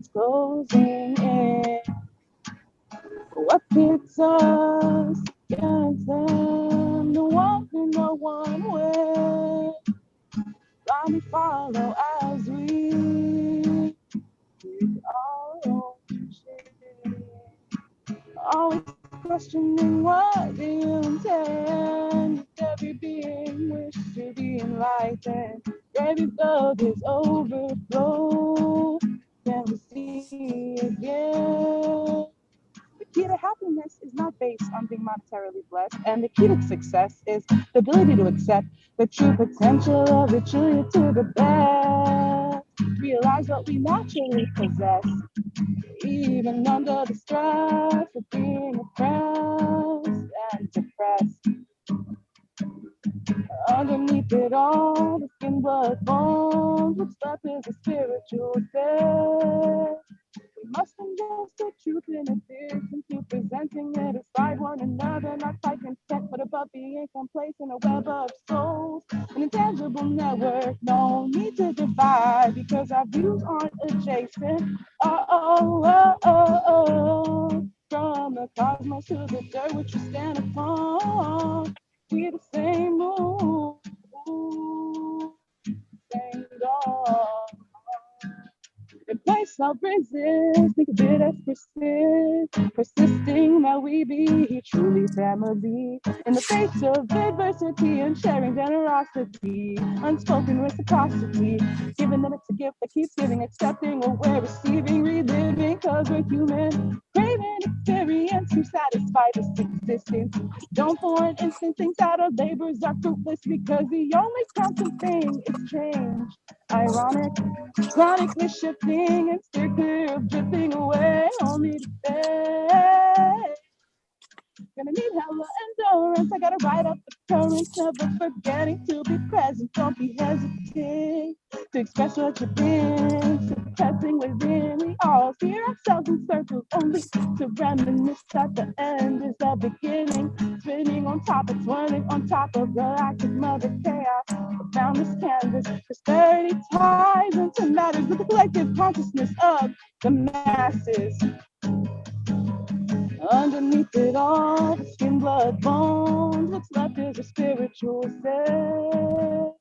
it's closing in. What pits us against them? The one in the one way. Blindly follow as we dig our own shame. Always questioning what do you intend. Every being wish to be enlightened. Every bug is overflow. Can we see again? The key to happiness is not based on being monetarily blessed, and the key to success is the ability to accept the true potential of the true to the best. Realize what we naturally possess, even under the stress of being oppressed and depressed. Underneath it all, the skin, blood, bones, what's left is a spiritual death. We must ingest the truth in addition to presenting it aside one another, not quite content, but above being complacent, a web of souls, an intangible network, no need to divide, because our views aren't adjacent. From the cosmos to the dirt which we stand upon, we the same moon, same dawn. The place I'll resist, think of it as persisting that we be truly family. In the face of adversity and sharing generosity, unspoken reciprocity, giving them it's a gift that keeps giving, accepting what we're receiving, reliving, cause we're human, craving experience to satisfy this existence. Don't for an instant think that our labors are fruitless, because the only constant thing is change. Ironic, chronically shifting and steer clear of drifting away, only to stay. Gonna need hella endurance, I gotta ride up the currents, never forgetting to be present. Don't be hesitant to express what you've been suppressing within. We all hear ourselves in circles, only to reminisce that the end is the beginning. Spinning on top of, twirling on top of the active mother chaos around this canvas. Prosperity ties into matters with the collective consciousness of the masses. Underneath it all, the skin, blood, bones, what's left is a spiritual self.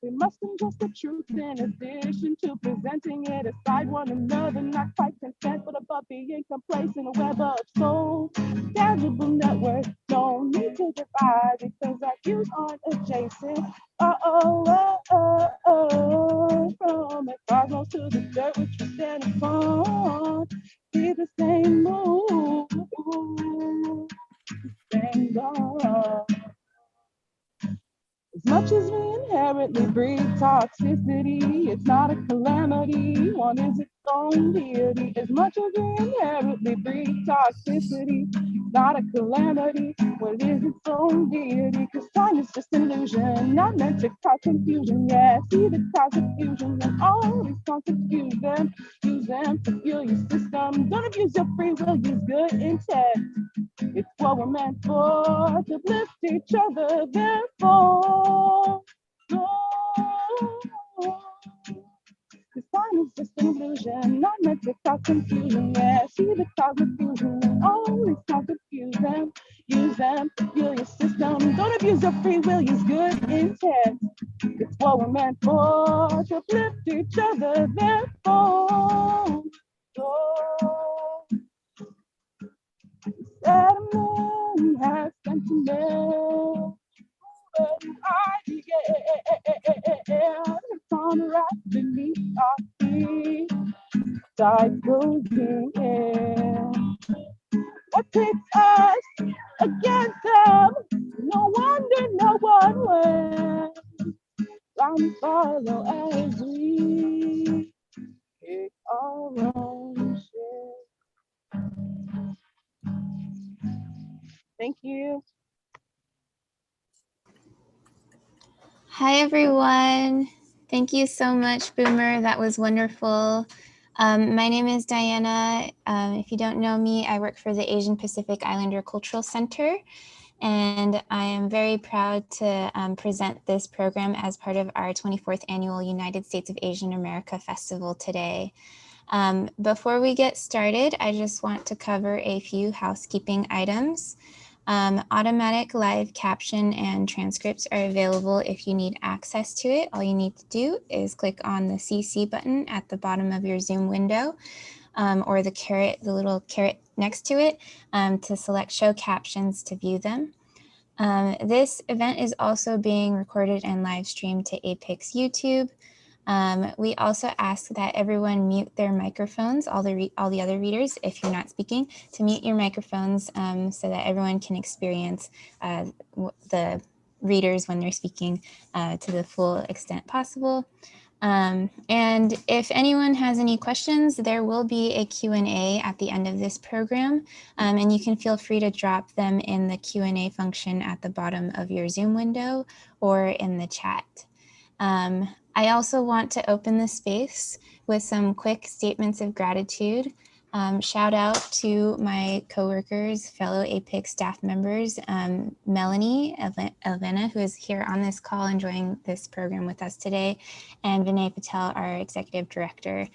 We must ingest the truth in addition to presenting it aside one another, not quite content, but above being complacent, a web of soul, tangible network, no need to divide, because our views aren't adjacent. From the cosmos to the dirt which we stand upon, be the same moon, same dawn. As much as we inherently breed toxicity, it's not a calamity, one is its own deity. As much as we inherently breed toxicity, it's not a calamity, what is its own deity? Because time is just an illusion, not meant to cause confusion. Yeah, see the cause of fusion, and all these concepts use them to fuel your system. Don't abuse your free will, use good intent. It's what we're meant for, to lift each other, therefore. This time is just an illusion, not meant to cause confusion. Yeah, see the cause of fusion, and always cause confusion. Use them to fuel your system. Don't abuse your free will, use good intent. It's what we're meant for, to lift each other, therefore. Sediment has sentiment. It's on right beneath our feet. Tide closing in. What takes us against them? No wonder no one wins. Blind follow as we pick our own shit. Thank you. Hi, everyone. Thank you so much, Boomer. That was wonderful. My name is Diana. If you don't know me, I work for the Asian Pacific Islander Cultural Center, and I am very proud to present this program as part of our 24th Annual United States of Asian America Festival today. Before we get started, I just want to cover a few housekeeping items. Automatic live caption and transcripts are available if you need access to it. All you need to do is click on the CC button at the bottom of your Zoom window, or the little caret next to it, to select show captions to view them. This event is also being recorded and live streamed to APIC's YouTube. We also ask that everyone mute their microphones, all the other readers, if you're not speaking, to mute your microphones so that everyone can experience the readers when they're speaking to the full extent possible. And if anyone has any questions, there will be a Q&A at the end of this program, and you can feel free to drop them in the Q&A function at the bottom of your Zoom window or in the chat. I also want to open the space with some quick statements of gratitude. Shout out to my coworkers, fellow APICC staff members, Melanie Elvena, who is here on this call enjoying this program with us today, and Vinay Patel, our executive director.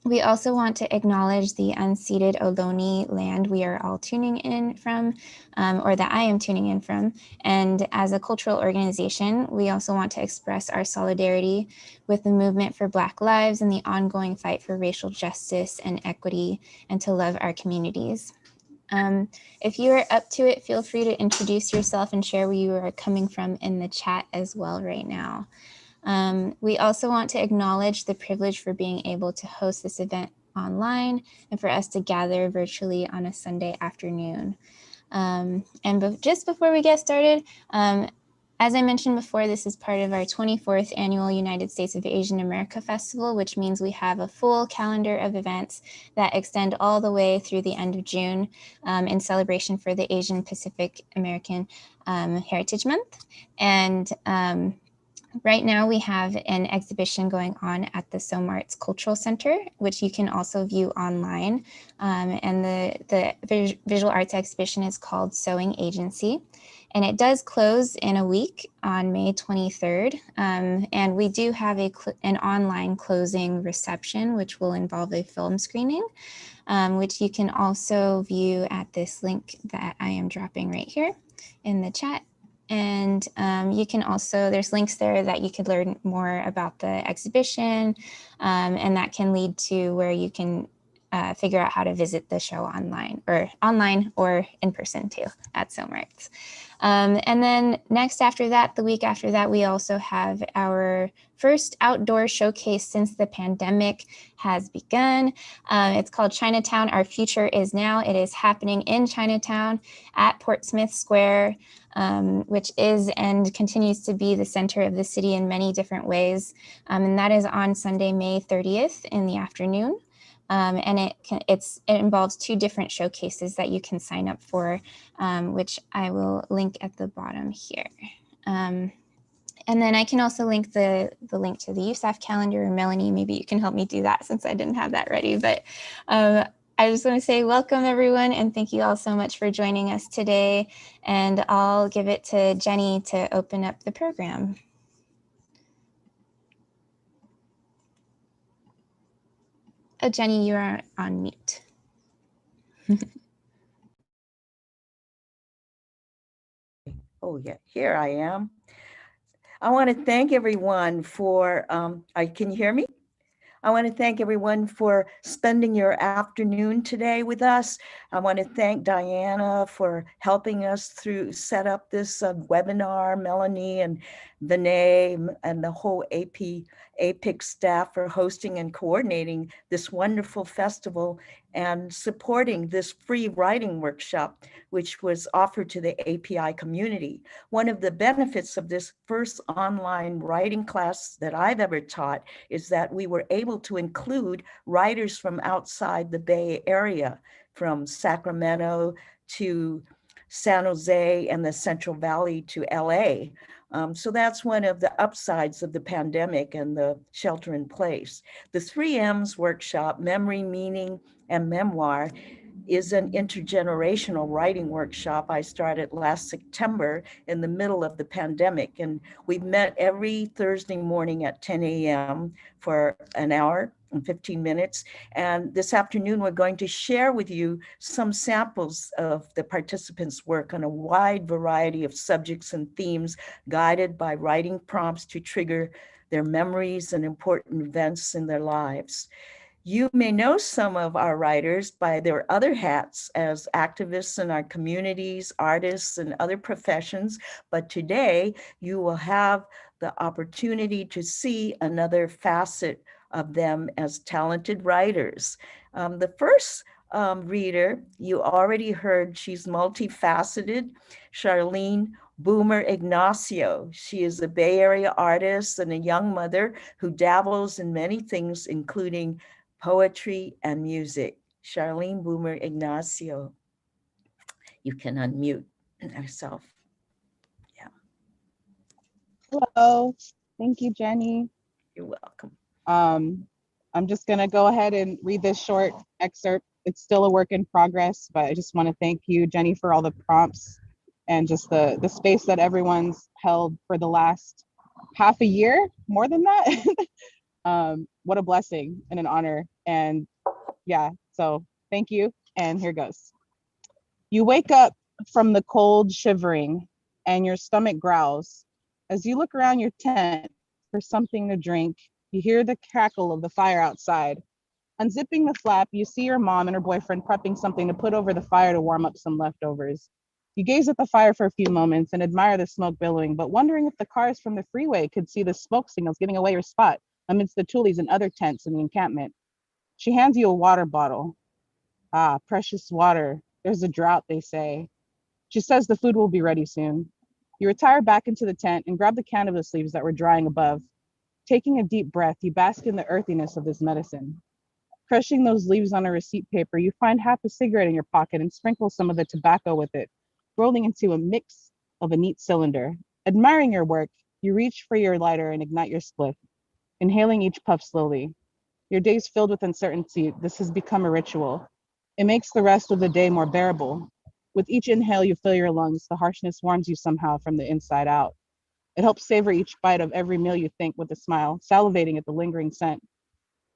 We also want to acknowledge the unceded Ohlone land we are all tuning in from, or that I am tuning in from. And as a cultural organization, we also want to express our solidarity with the movement for Black lives and the ongoing fight for racial justice and equity, and to love our communities. If you are up to it, feel free to introduce yourself and share where you are coming from in the chat as well right now. We also want to acknowledge the privilege for being able to host this event online and for us to gather virtually on a Sunday afternoon. Just before we get started, as I mentioned before, this is part of our 24th annual United States of Asian America Festival, which means we have a full calendar of events that extend all the way through the end of June in celebration for the Asian Pacific American Heritage Month. And right now we have an exhibition going on at the SOMARTS Cultural Center, which you can also view online. And the visual arts exhibition is called Sewing Agency. And it does close in a week on May 23rd. And we do have an online closing reception, which will involve a film screening, which you can also view at this link that I am dropping right here in the chat. And you can also, there's links there that you could learn more about the exhibition, and that can lead to where you can figure out how to visit the show online or in person too at SOMARTS. And then next after that, the week after that, we also have our first outdoor showcase since the pandemic has begun. It's called Chinatown, Our Future Is Now. It is happening in Chinatown at Portsmouth Square, which is and continues to be the center of the city in many different ways. And that is on Sunday, May 30th in the afternoon. And it involves two different showcases that you can sign up for, which I will link at the bottom here. And then I can also link the link to the USAAF calendar. Melanie, maybe you can help me do that since I didn't have that ready. But I just want to say welcome, everyone, and thank you all so much for joining us today. And I'll give it to Genny to open up the program. Oh, Genny, you are on mute. Oh, yeah, here I am. I want to thank everyone for, can you hear me? I want to thank everyone for spending your afternoon today with us. I want to thank Diana for helping us set up this webinar, Melanie and Vinay and the whole APICC staff for hosting and coordinating this wonderful festival and supporting this free writing workshop, which was offered to the API community. One of the benefits of this first online writing class that I've ever taught is that we were able to include writers from outside the Bay Area, from Sacramento to San Jose and the Central Valley to LA. So that's one of the upsides of the pandemic and the shelter in place. The 3Ms workshop, Memory, Meaning, and Memoir, is an intergenerational writing workshop I started last September in the middle of the pandemic. And we've met every Thursday morning at 10 a.m. for an hour in 15 minutes. And this afternoon, we're going to share with you some samples of the participants' work on a wide variety of subjects and themes, guided by writing prompts to trigger their memories and important events in their lives. You may know some of our writers by their other hats as activists in our communities, artists, and other professions, but today you will have the opportunity to see another facet of them as talented writers. The first reader, you already heard, she's multifaceted, Charlene Boomer Ignacio. She is a Bay Area artist and a young mother who dabbles in many things, including poetry and music. Charlene Boomer Ignacio, you can unmute yourself. Yeah. Hello, thank you, Jenny. You're welcome. I'm just gonna go ahead and read this short excerpt. It's still a work in progress, but I just want to thank you, Jenny, for all the prompts and just the space that everyone's held for the last half a year, more than that. What a blessing and an honor. And yeah, so thank you. And here goes. You wake up from the cold shivering and your stomach growls. As you look around your tent for something to drink, you hear the crackle of the fire outside. Unzipping the flap, you see your mom and her boyfriend prepping something to put over the fire to warm up some leftovers. You gaze at the fire for a few moments and admire the smoke billowing, but wondering if the cars from the freeway could see the smoke signals giving away your spot amidst the tulies and other tents in the encampment. She hands you a water bottle. Ah, precious water. There's a drought, they say. She says the food will be ready soon. You retire back into the tent and grab the canvas leaves that were drying above. Taking a deep breath, you bask in the earthiness of this medicine. Crushing those leaves on a receipt paper, you find half a cigarette in your pocket and sprinkle some of the tobacco with it, rolling into a mix of a neat cylinder. Admiring your work, you reach for your lighter and ignite your spliff, inhaling each puff slowly. Your day's filled with uncertainty. This has become a ritual. It makes the rest of the day more bearable. With each inhale you fill your lungs, the harshness warms you somehow from the inside out. It helps savor each bite of every meal you think with a smile, salivating at the lingering scent.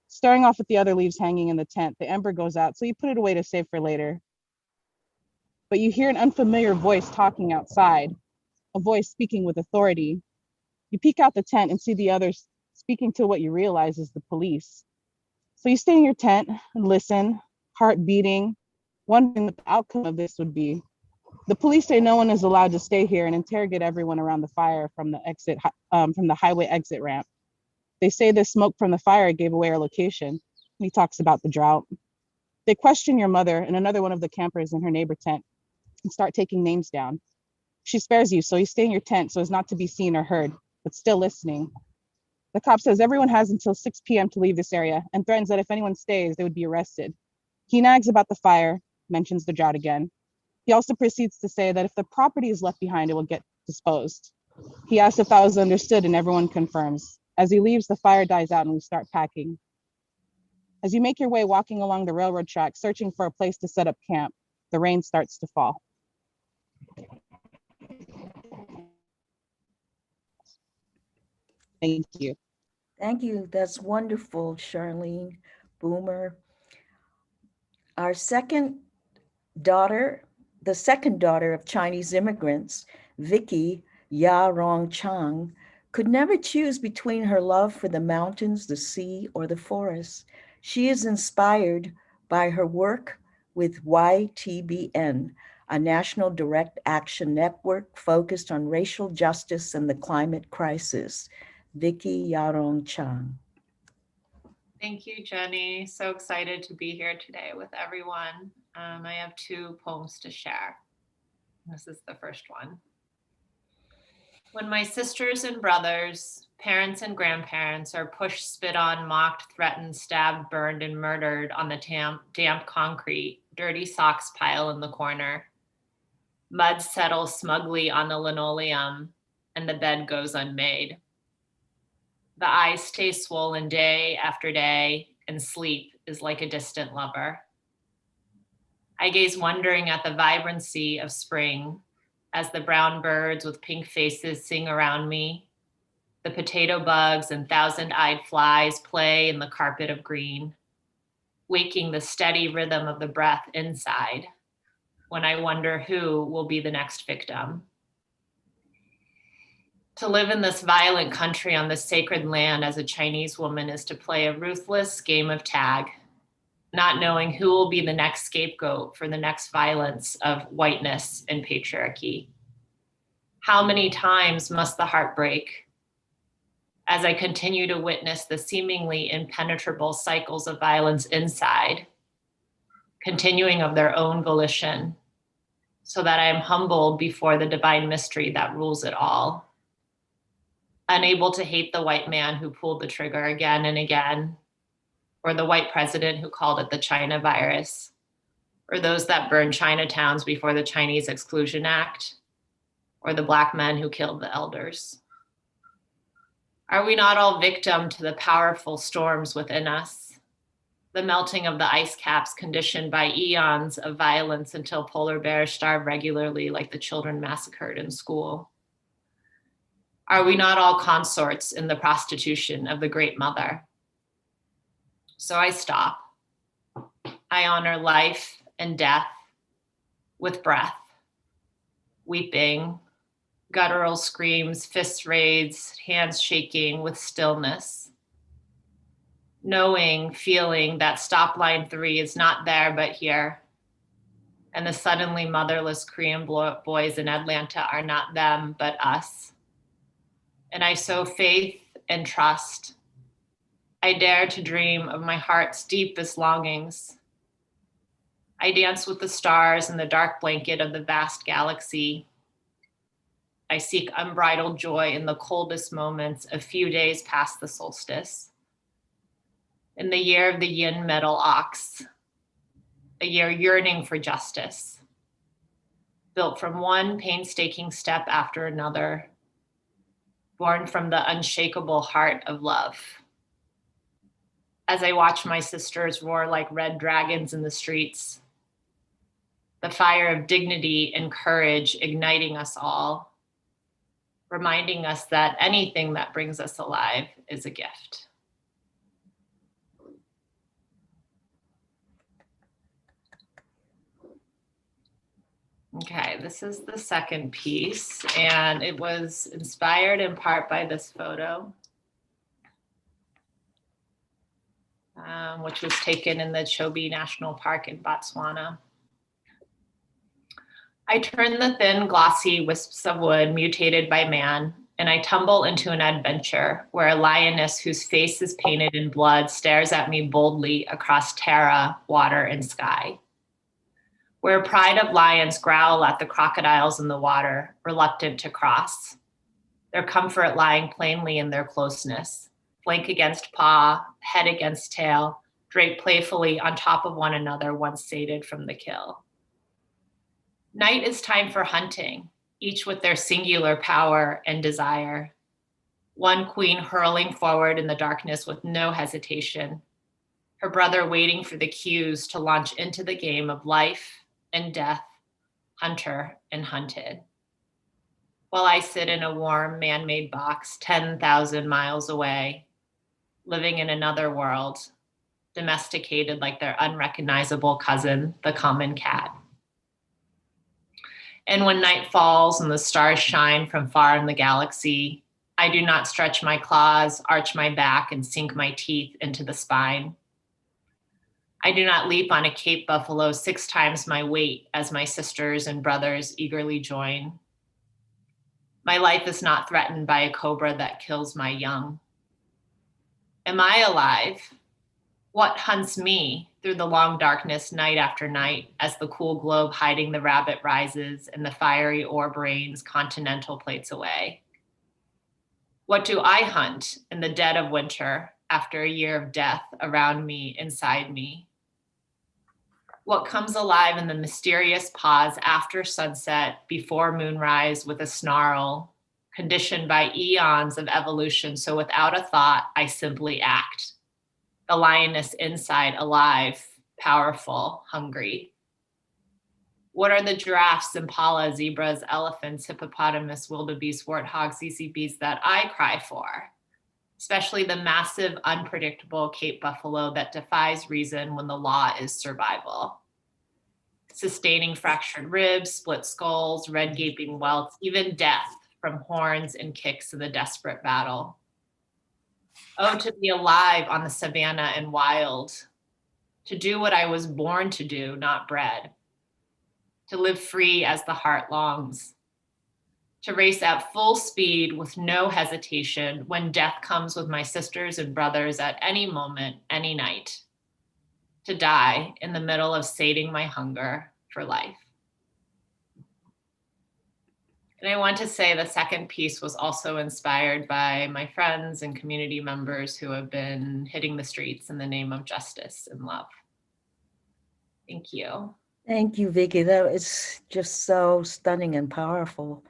Staring off at the other leaves hanging in the tent, the ember goes out, so you put it away to save for later. But you hear an unfamiliar voice talking outside, a voice speaking with authority. You peek out the tent and see the others speaking to what you realize is the police. So you stay in your tent and listen, heart beating, wondering what the outcome of this would be. The police say no one is allowed to stay here and interrogate everyone around the fire from the highway exit ramp. They say the smoke from the fire gave away our location. He talks about the drought. They question your mother and another one of the campers in her neighbor tent and start taking names down. She spares you, so you stay in your tent so as not to be seen or heard, but still listening. The cop says everyone has until 6 p.m. to leave this area and threatens that if anyone stays, they would be arrested. He nags about the fire, mentions the drought again. He also proceeds to say that if the property is left behind, it will get disposed. He asks if that was understood and everyone confirms. As he leaves, the fire dies out and we start packing. As you make your way walking along the railroad track, searching for a place to set up camp, the rain starts to fall. Thank you. Thank you. That's wonderful, Charlene Boomer. Our second daughter, the second daughter of Chinese immigrants, Vicky Ya Rong Chang, could never choose between her love for the mountains, the sea, or the forest. She is inspired by her work with YTBN, a national direct action network focused on racial justice and the climate crisis. Vicky Yarong Chang. Thank you, Jenny. So excited to be here today with everyone. I have 2 poems to share. This is the first one. When my sisters and brothers, parents and grandparents are pushed, spit on, mocked, threatened, stabbed, burned, and murdered on the damp concrete, dirty socks pile in the corner. Mud settles smugly on the linoleum, and the bed goes unmade. The eyes stay swollen day after day, and sleep is like a distant lover. I gaze wondering at the vibrancy of spring as the brown birds with pink faces sing around me. The potato bugs and thousand-eyed flies play in the carpet of green, waking the steady rhythm of the breath inside when I wonder who will be the next victim. To live in this violent country on this sacred land as a Chinese woman is to play a ruthless game of tag, not knowing who will be the next scapegoat for the next violence of whiteness and patriarchy. How many times must the heart break as I continue to witness the seemingly impenetrable cycles of violence inside, continuing of their own volition, so that I am humbled before the divine mystery that rules it all. Unable to hate the white man who pulled the trigger again and again, or the white president who called it the China virus, or those that burned Chinatowns before the Chinese Exclusion Act, or the Black men who killed the elders. Are we not all victim to the powerful storms within us? The melting of the ice caps conditioned by eons of violence until polar bears starve regularly like the children massacred in school. Are we not all consorts in the prostitution of the Great Mother? So I stop. I honor life and death with breath, weeping, guttural screams, fists raised, hands shaking with stillness. Knowing, feeling that stop line 3 is not there but here. And the suddenly motherless Korean boys in Atlanta are not them but us. And I sow faith and trust. I dare to dream of my heart's deepest longings. I dance with the stars in the dark blanket of the vast galaxy. I seek unbridled joy in the coldest moments a few days past the solstice. In the year of the yin metal ox, a year yearning for justice, built from one painstaking step after another, born from the unshakable heart of love. As I watch my sisters roar like red dragons in the streets, the fire of dignity and courage igniting us all, reminding us that anything that brings us alive is a gift. Okay, this is the second piece, and it was inspired in part by this photo, which was taken in the Chobe National Park in Botswana. I turn the thin, glossy wisps of wood mutated by man, and I tumble into an adventure where a lioness whose face is painted in blood stares at me boldly across terra, water, and sky. Where a pride of lions growl at the crocodiles in the water, reluctant to cross. Their comfort lying plainly in their closeness, flank against paw, head against tail, draped playfully on top of one another once sated from the kill. Night is time for hunting, each with their singular power and desire. One queen hurling forward in the darkness with no hesitation, her brother waiting for the cues to launch into the game of life and death, hunter and hunted. While I sit in a warm man-made box 10,000 miles away, living in another world, domesticated like their unrecognizable cousin, the common cat. And when night falls and the stars shine from far in the galaxy, I do not stretch my claws, arch my back, and sink my teeth into the spine. I do not leap on a Cape buffalo 6 times my weight as my sisters and brothers eagerly join. My life is not threatened by a cobra that kills my young. Am I alive? What hunts me through the long darkness night after night as the cool globe hiding the rabbit rises and the fiery orb rains continental plates away? What do I hunt in the dead of winter after a year of death around me, inside me? What comes alive in the mysterious pause after sunset, before moonrise with a snarl, conditioned by eons of evolution, so without a thought, I simply act. The lioness inside, alive, powerful, hungry. What are the giraffes, impala, zebras, elephants, hippopotamus, wildebeest, warthogs, ZZBs that I cry for? Especially the massive, unpredictable Cape buffalo that defies reason when the law is survival. Sustaining fractured ribs, split skulls, red gaping welts, even death from horns and kicks in the desperate battle. Oh, to be alive on the savannah and wild, to do what I was born to do, not bred, to live free as the heart longs, to race at full speed with no hesitation when death comes with my sisters and brothers at any moment, any night, to die in the middle of sating my hunger for life. And I want to say the second piece was also inspired by my friends and community members who have been hitting the streets in the name of justice and love. Thank you. Thank you, Vicky. That was just so stunning and powerful.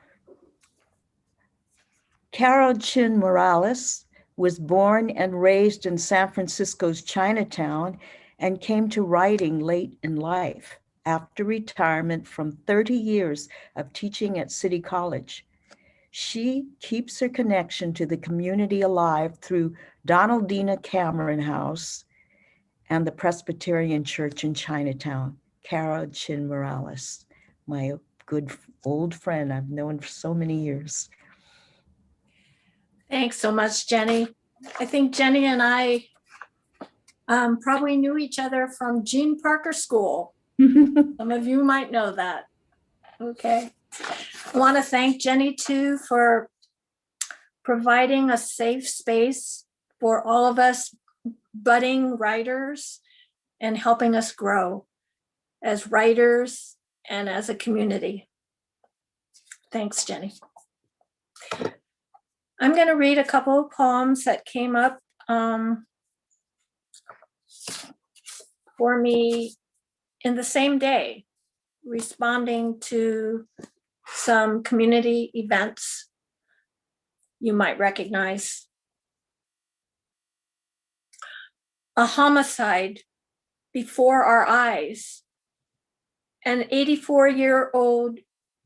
Carol Chin Morales was born and raised in San Francisco's Chinatown and came to writing late in life after retirement from 30 years of teaching at City College. She keeps her connection to the community alive through Donaldina Cameron House and the Presbyterian Church in Chinatown. Carol Chin Morales, my good old friend I've known for so many years. Thanks so much, Jenny. I think Jenny and I probably knew each other from Jean Parker School. Some of you might know that. Okay. I want to thank Jenny too for providing a safe space for all of us budding writers and helping us grow as writers and as a community. Thanks, Jenny. I'm going to read a couple of poems that came up for me in the same day, responding to some community events you might recognize. A homicide before our eyes. An 84-year-old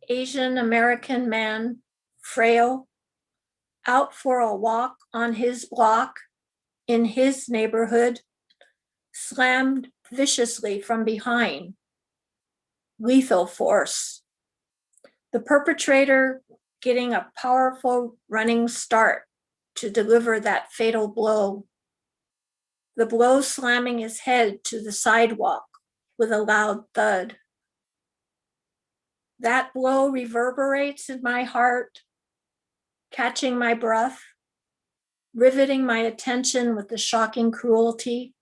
Asian American man, frail, out for a walk on his block in his neighborhood, slammed viciously from behind. Lethal force. The perpetrator getting a powerful running start to deliver that fatal blow. The blow slamming his head to the sidewalk with a loud thud. That blow reverberates in my heart, catching my breath, riveting my attention with the shocking cruelty.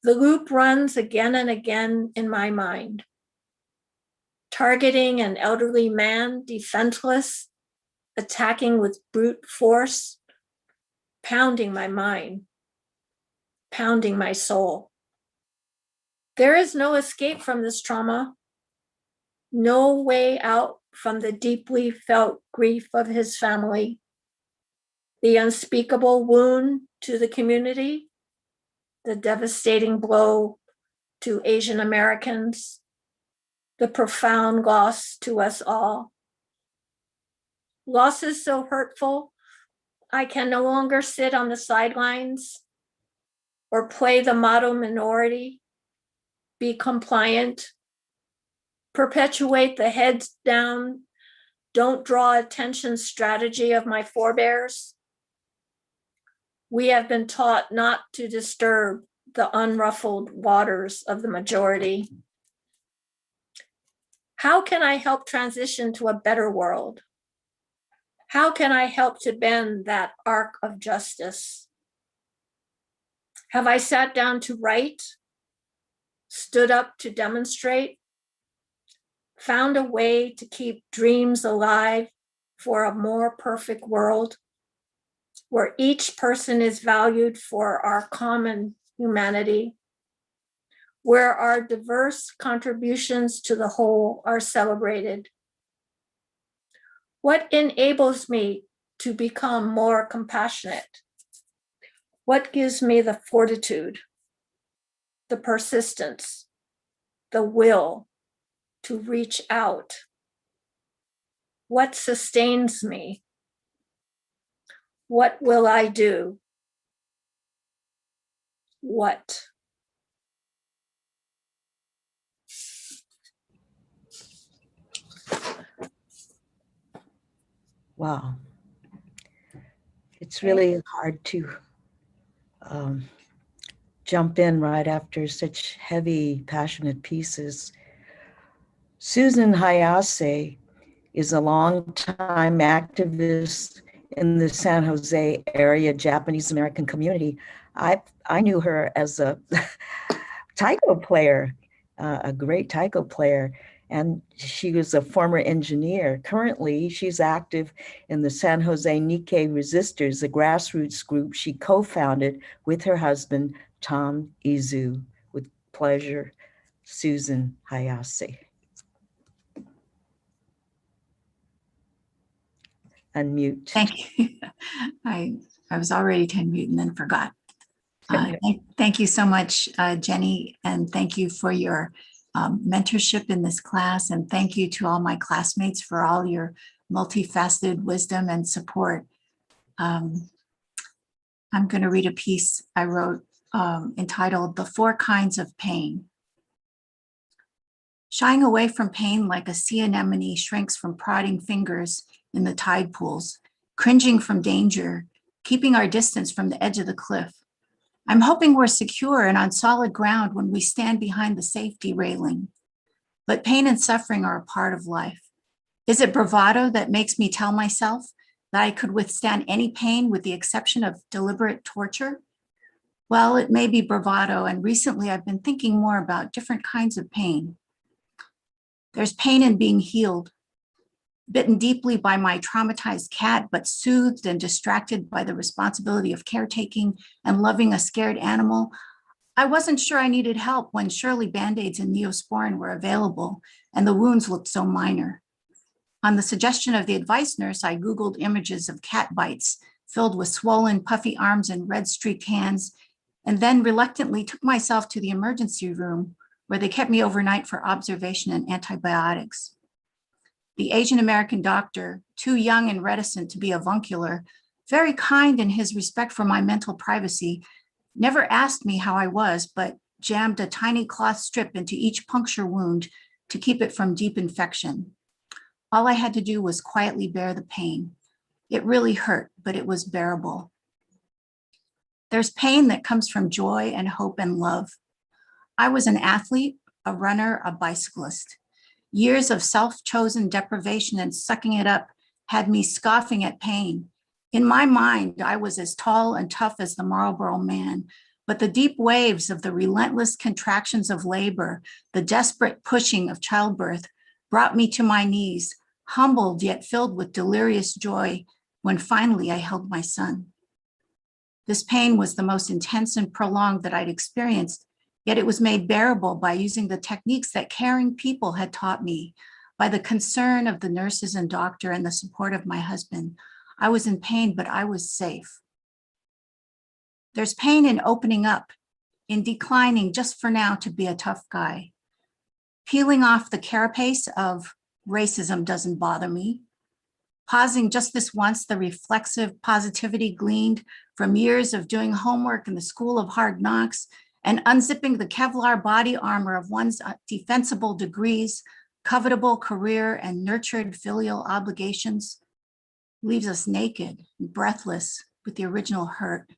The loop runs again and again in my mind, targeting an elderly man, defenseless, attacking with brute force, pounding my mind, pounding my soul. There is no escape from this trauma, no way out from the deeply felt grief of his family, the unspeakable wound to the community, the devastating blow to Asian Americans, the profound loss to us all. Loss is so hurtful, I can no longer sit on the sidelines or play the model minority, be compliant, perpetuate the heads down, don't draw attention strategy of my forebears. We have been taught not to disturb the unruffled waters of the majority. How can I help transition to a better world? How can I help to bend that arc of justice? Have I sat down to write, stood up to demonstrate, found a way to keep dreams alive for a more perfect world where each person is valued for our common humanity, where our diverse contributions to the whole are celebrated? What enables me to become more compassionate? What gives me the fortitude, the persistence, the will, to reach out? What sustains me? What will I do? What? Wow. It's really hard to jump in right after such heavy, passionate pieces. Susan Hayase is a longtime activist in the San Jose area Japanese American community. I knew her as a taiko player, a great taiko player, and she was a former engineer. Currently, she's active in the San Jose Nikkei Resistors, a grassroots group she co-founded with her husband, Tom Izu. With pleasure, Susan Hayase. Unmute. Thank you. I was already to unmute and then forgot. Thank you so much, Genny, and thank you for your mentorship in this class, and thank you to all my classmates for all your multifaceted wisdom and support. I'm going to read a piece I wrote entitled "The Four Kinds of Pain." Shying away from pain like a sea anemone shrinks from prodding fingers in the tide pools, cringing from danger, keeping our distance from the edge of the cliff. I'm hoping we're secure and on solid ground when we stand behind the safety railing. But pain and suffering are a part of life. Is it bravado that makes me tell myself that I could withstand any pain with the exception of deliberate torture? Well, it may be bravado, and recently I've been thinking more about different kinds of pain. There's pain in being healed, bitten deeply by my traumatized cat, but soothed and distracted by the responsibility of caretaking and loving a scared animal. I wasn't sure I needed help when surely Band-Aids and Neosporin were available and the wounds looked so minor. On the suggestion of the advice nurse, I Googled images of cat bites filled with swollen, puffy arms and red-streaked hands, and then reluctantly took myself to the emergency room where they kept me overnight for observation and antibiotics. The Asian American doctor, too young and reticent to be avuncular, very kind in his respect for my mental privacy, never asked me how I was, but jammed a tiny cloth strip into each puncture wound to keep it from deep infection. All I had to do was quietly bear the pain. It really hurt, but it was bearable. There's pain that comes from joy and hope and love. I was an athlete, a runner, a bicyclist. Years of self-chosen deprivation and sucking it up had me scoffing at pain. In my mind, I was as tall and tough as the Marlboro Man, but the deep waves of the relentless contractions of labor, the desperate pushing of childbirth, brought me to my knees, humbled yet filled with delirious joy when finally I held my son. This pain was the most intense and prolonged that I'd experienced, yet it was made bearable by using the techniques that caring people had taught me, by the concern of the nurses and doctor and the support of my husband. I was in pain, but I was safe. There's pain in opening up, in declining just for now to be a tough guy, peeling off the carapace of racism doesn't bother me, pausing just this once the reflexive positivity gleaned from years of doing homework in the school of hard knocks, and unzipping the Kevlar body armor of one's defensible degrees, covetable career, and nurtured filial obligations leaves us naked and breathless with the original hurt,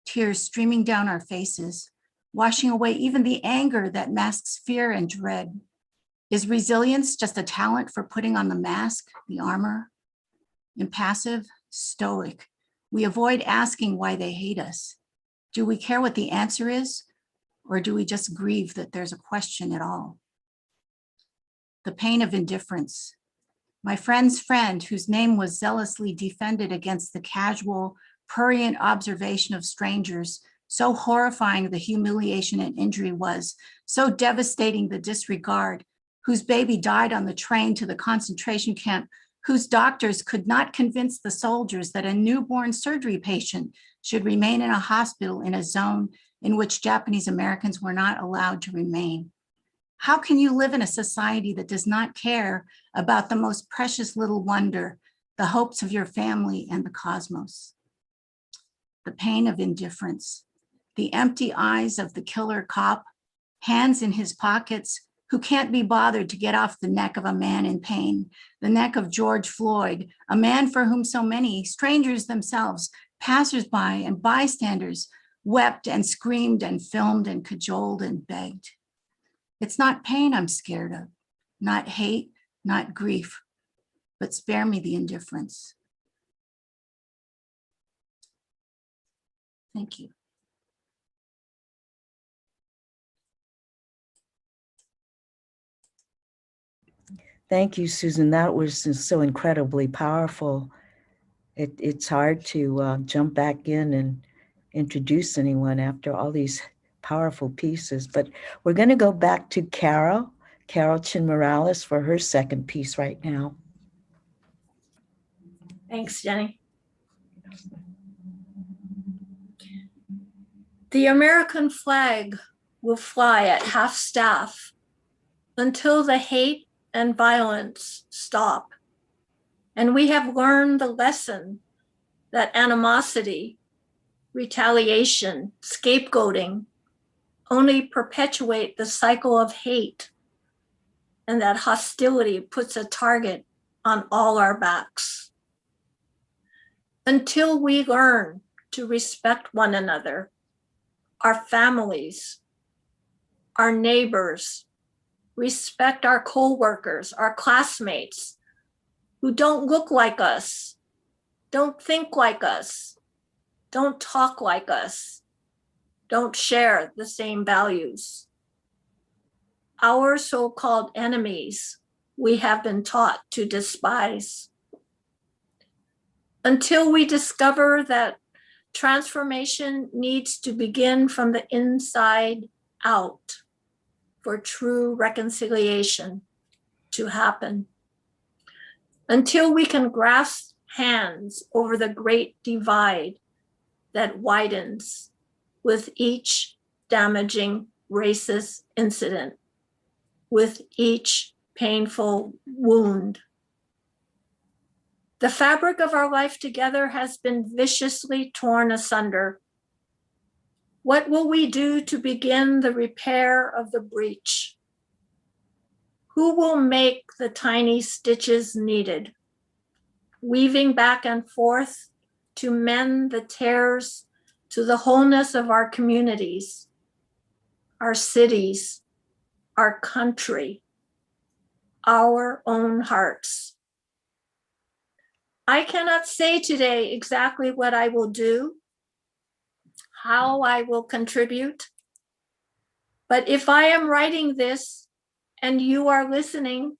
tears streaming down our faces, washing away even the anger that masks fear and dread. Is resilience just a talent for putting on the mask, the armor? Impassive, stoic, we avoid asking why they hate us. Do we care what the answer is? Or do we just grieve that there's a question at all? The pain of indifference. My friend's friend, whose name was zealously defended against the casual, prurient observation of strangers, so horrifying the humiliation and injury was, so devastating the disregard, whose baby died on the train to the concentration camp, whose doctors could not convince the soldiers that a newborn surgery patient should remain in a hospital in a zone in which Japanese Americans were not allowed to remain. How can you live in a society that does not care about the most precious little wonder, the hopes of your family and the cosmos? The pain of indifference, the empty eyes of the killer cop, hands in his pockets, who can't be bothered to get off the neck of a man in pain, the neck of George Floyd, a man for whom so many, strangers themselves, passersby and bystanders, wept and screamed and filmed and cajoled and begged. It's not pain I'm scared of, not hate, not grief, but spare me the indifference. Thank you. Thank you, Susan. That was just so incredibly powerful. It's hard to jump back in and introduce anyone after all these powerful pieces, but we're going to go back to Carol Chin Morales for her second piece right now. Thanks, Jenny. The American flag will fly at half-staff until the hate and violence stop. And we have learned the lesson that animosity, retaliation, scapegoating only perpetuate the cycle of hate, and that hostility puts a target on all our backs. Until we learn to respect one another, our families, our neighbors, respect our co-workers, our classmates who don't look like us, don't think like us, don't talk like us, don't share the same values. Our so-called enemies, we have been taught to despise. Until we discover that transformation needs to begin from the inside out for true reconciliation to happen. Until we can grasp hands over the great divide that widens with each damaging racist incident, with each painful wound. The fabric of our life together has been viciously torn asunder. What will we do to begin the repair of the breach? Who will make the tiny stitches needed, weaving back and forth to mend the tears to the wholeness of our communities, our cities, our country, our own hearts? I cannot say today exactly what I will do, how I will contribute, but if I am writing this and you are listening,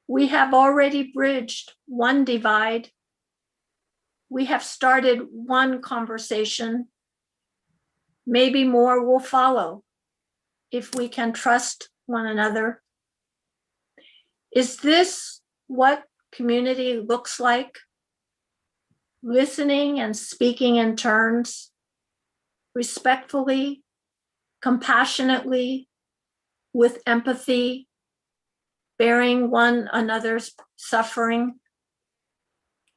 we have already bridged one divide. We have started one conversation. Maybe more will follow if we can trust one another. Is this what community looks like? Listening and speaking in turns, respectfully, compassionately, with empathy, bearing one another's suffering.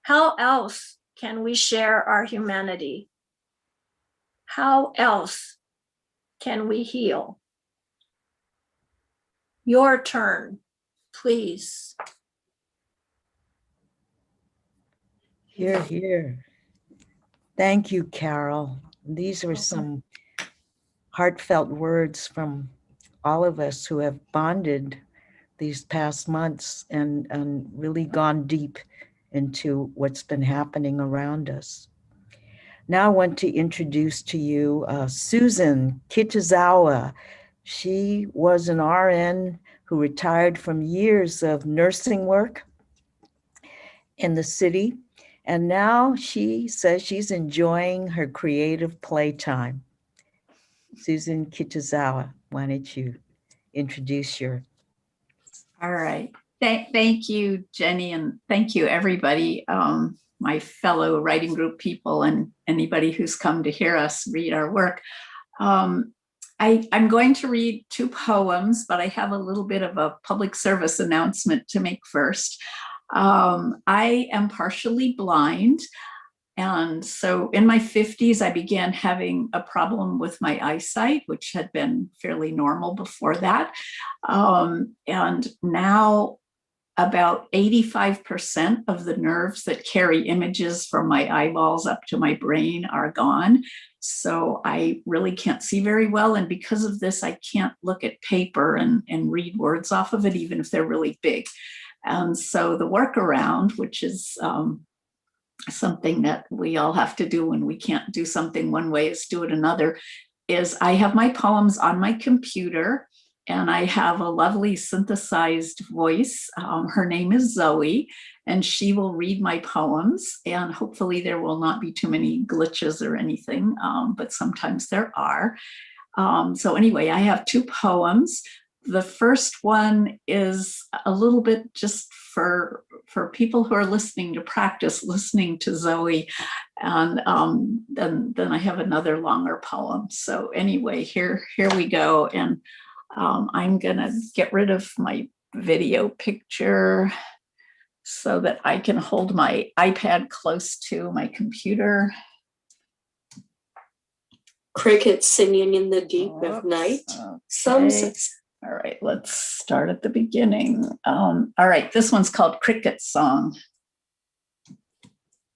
How else can we share our humanity? How else can we heal? Your turn, please. Hear, hear. Thank you, Carol. These were some heartfelt words from all of us who have bonded these past months and really gone deep into what's been happening around us. Now I want to introduce to you Susan Kitazawa. She was an RN who retired from years of nursing work in the city. And now she says she's enjoying her creative playtime. Susan Kitazawa, why don't you introduce your... All right. Thank you, Jenny, and thank you, everybody, my fellow writing group people and anybody who's come to hear us read our work. I I'm going to read 2 poems, but I have a little bit of a public service announcement to make first. I am partially blind. And so in my 50s, I began having a problem with my eyesight, which had been fairly normal before that. And now about 85% of the nerves that carry images from my eyeballs up to my brain are gone. So I really can't see very well. And because of this, I can't look at paper and read words off of it, even if they're really big. And so the workaround, which is something that we all have to do when we can't do something one way is do it another, is I have my poems on my computer, and I have a lovely synthesized voice. Her name is Zoe, and she will read my poems, and hopefully there will not be too many glitches or anything, but sometimes there are. So anyway, I have 2 poems. The first one is a little bit just for people who are listening to practice listening to Zoe, and then I have another longer poem. So anyway, here we go, and I'm gonna get rid of my video picture so that I can hold my iPad close to my computer. Crickets singing in the deep of night. Okay. All right, let's start at the beginning. All right, this one's called Cricket Song.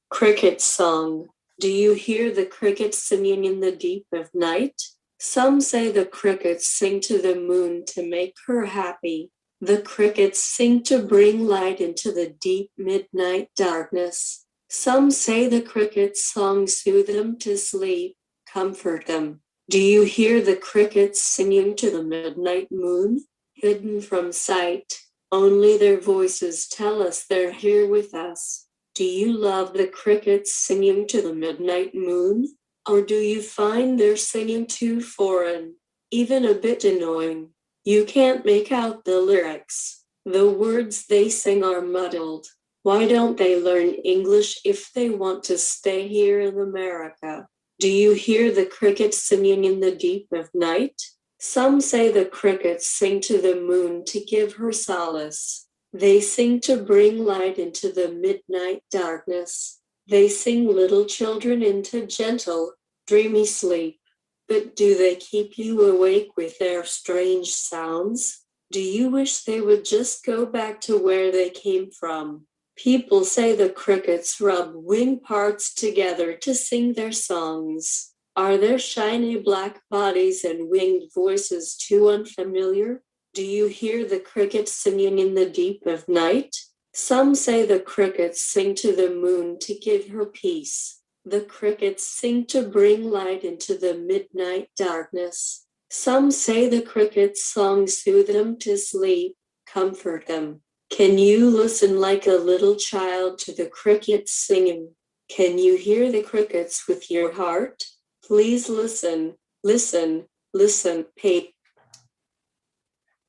Cricket song. Do you hear the crickets singing in the deep of night? Some say the crickets sing to the moon to make her happy. The crickets sing to bring light into the deep midnight darkness. Some say the crickets' song soothe them to sleep, comfort them. Do you hear the crickets singing to the midnight moon? Hidden from sight, only their voices tell us they're here with us. Do you love the crickets singing to the midnight moon? Or do you find their singing too foreign, even a bit annoying? You can't make out the lyrics. The words they sing are muddled. Why don't they learn English if they want to stay here in America? Do you hear the crickets singing in the deep of night? Some say the crickets sing to the moon to give her solace. They sing to bring light into the midnight darkness. They sing little children into gentle, dreamy sleep. But do they keep you awake with their strange sounds? Do you wish they would just go back to where they came from? People say the crickets rub wing parts together to sing their songs. Are their shiny black bodies and winged voices too unfamiliar? Do you hear the crickets singing in the deep of night? Some say the crickets sing to the moon to give her peace. The crickets sing to bring light into the midnight darkness. Some say the crickets' song soothe them to sleep, comfort them. Can you listen like a little child to the crickets singing? Can you hear the crickets with your heart? Please listen, listen, listen, pay.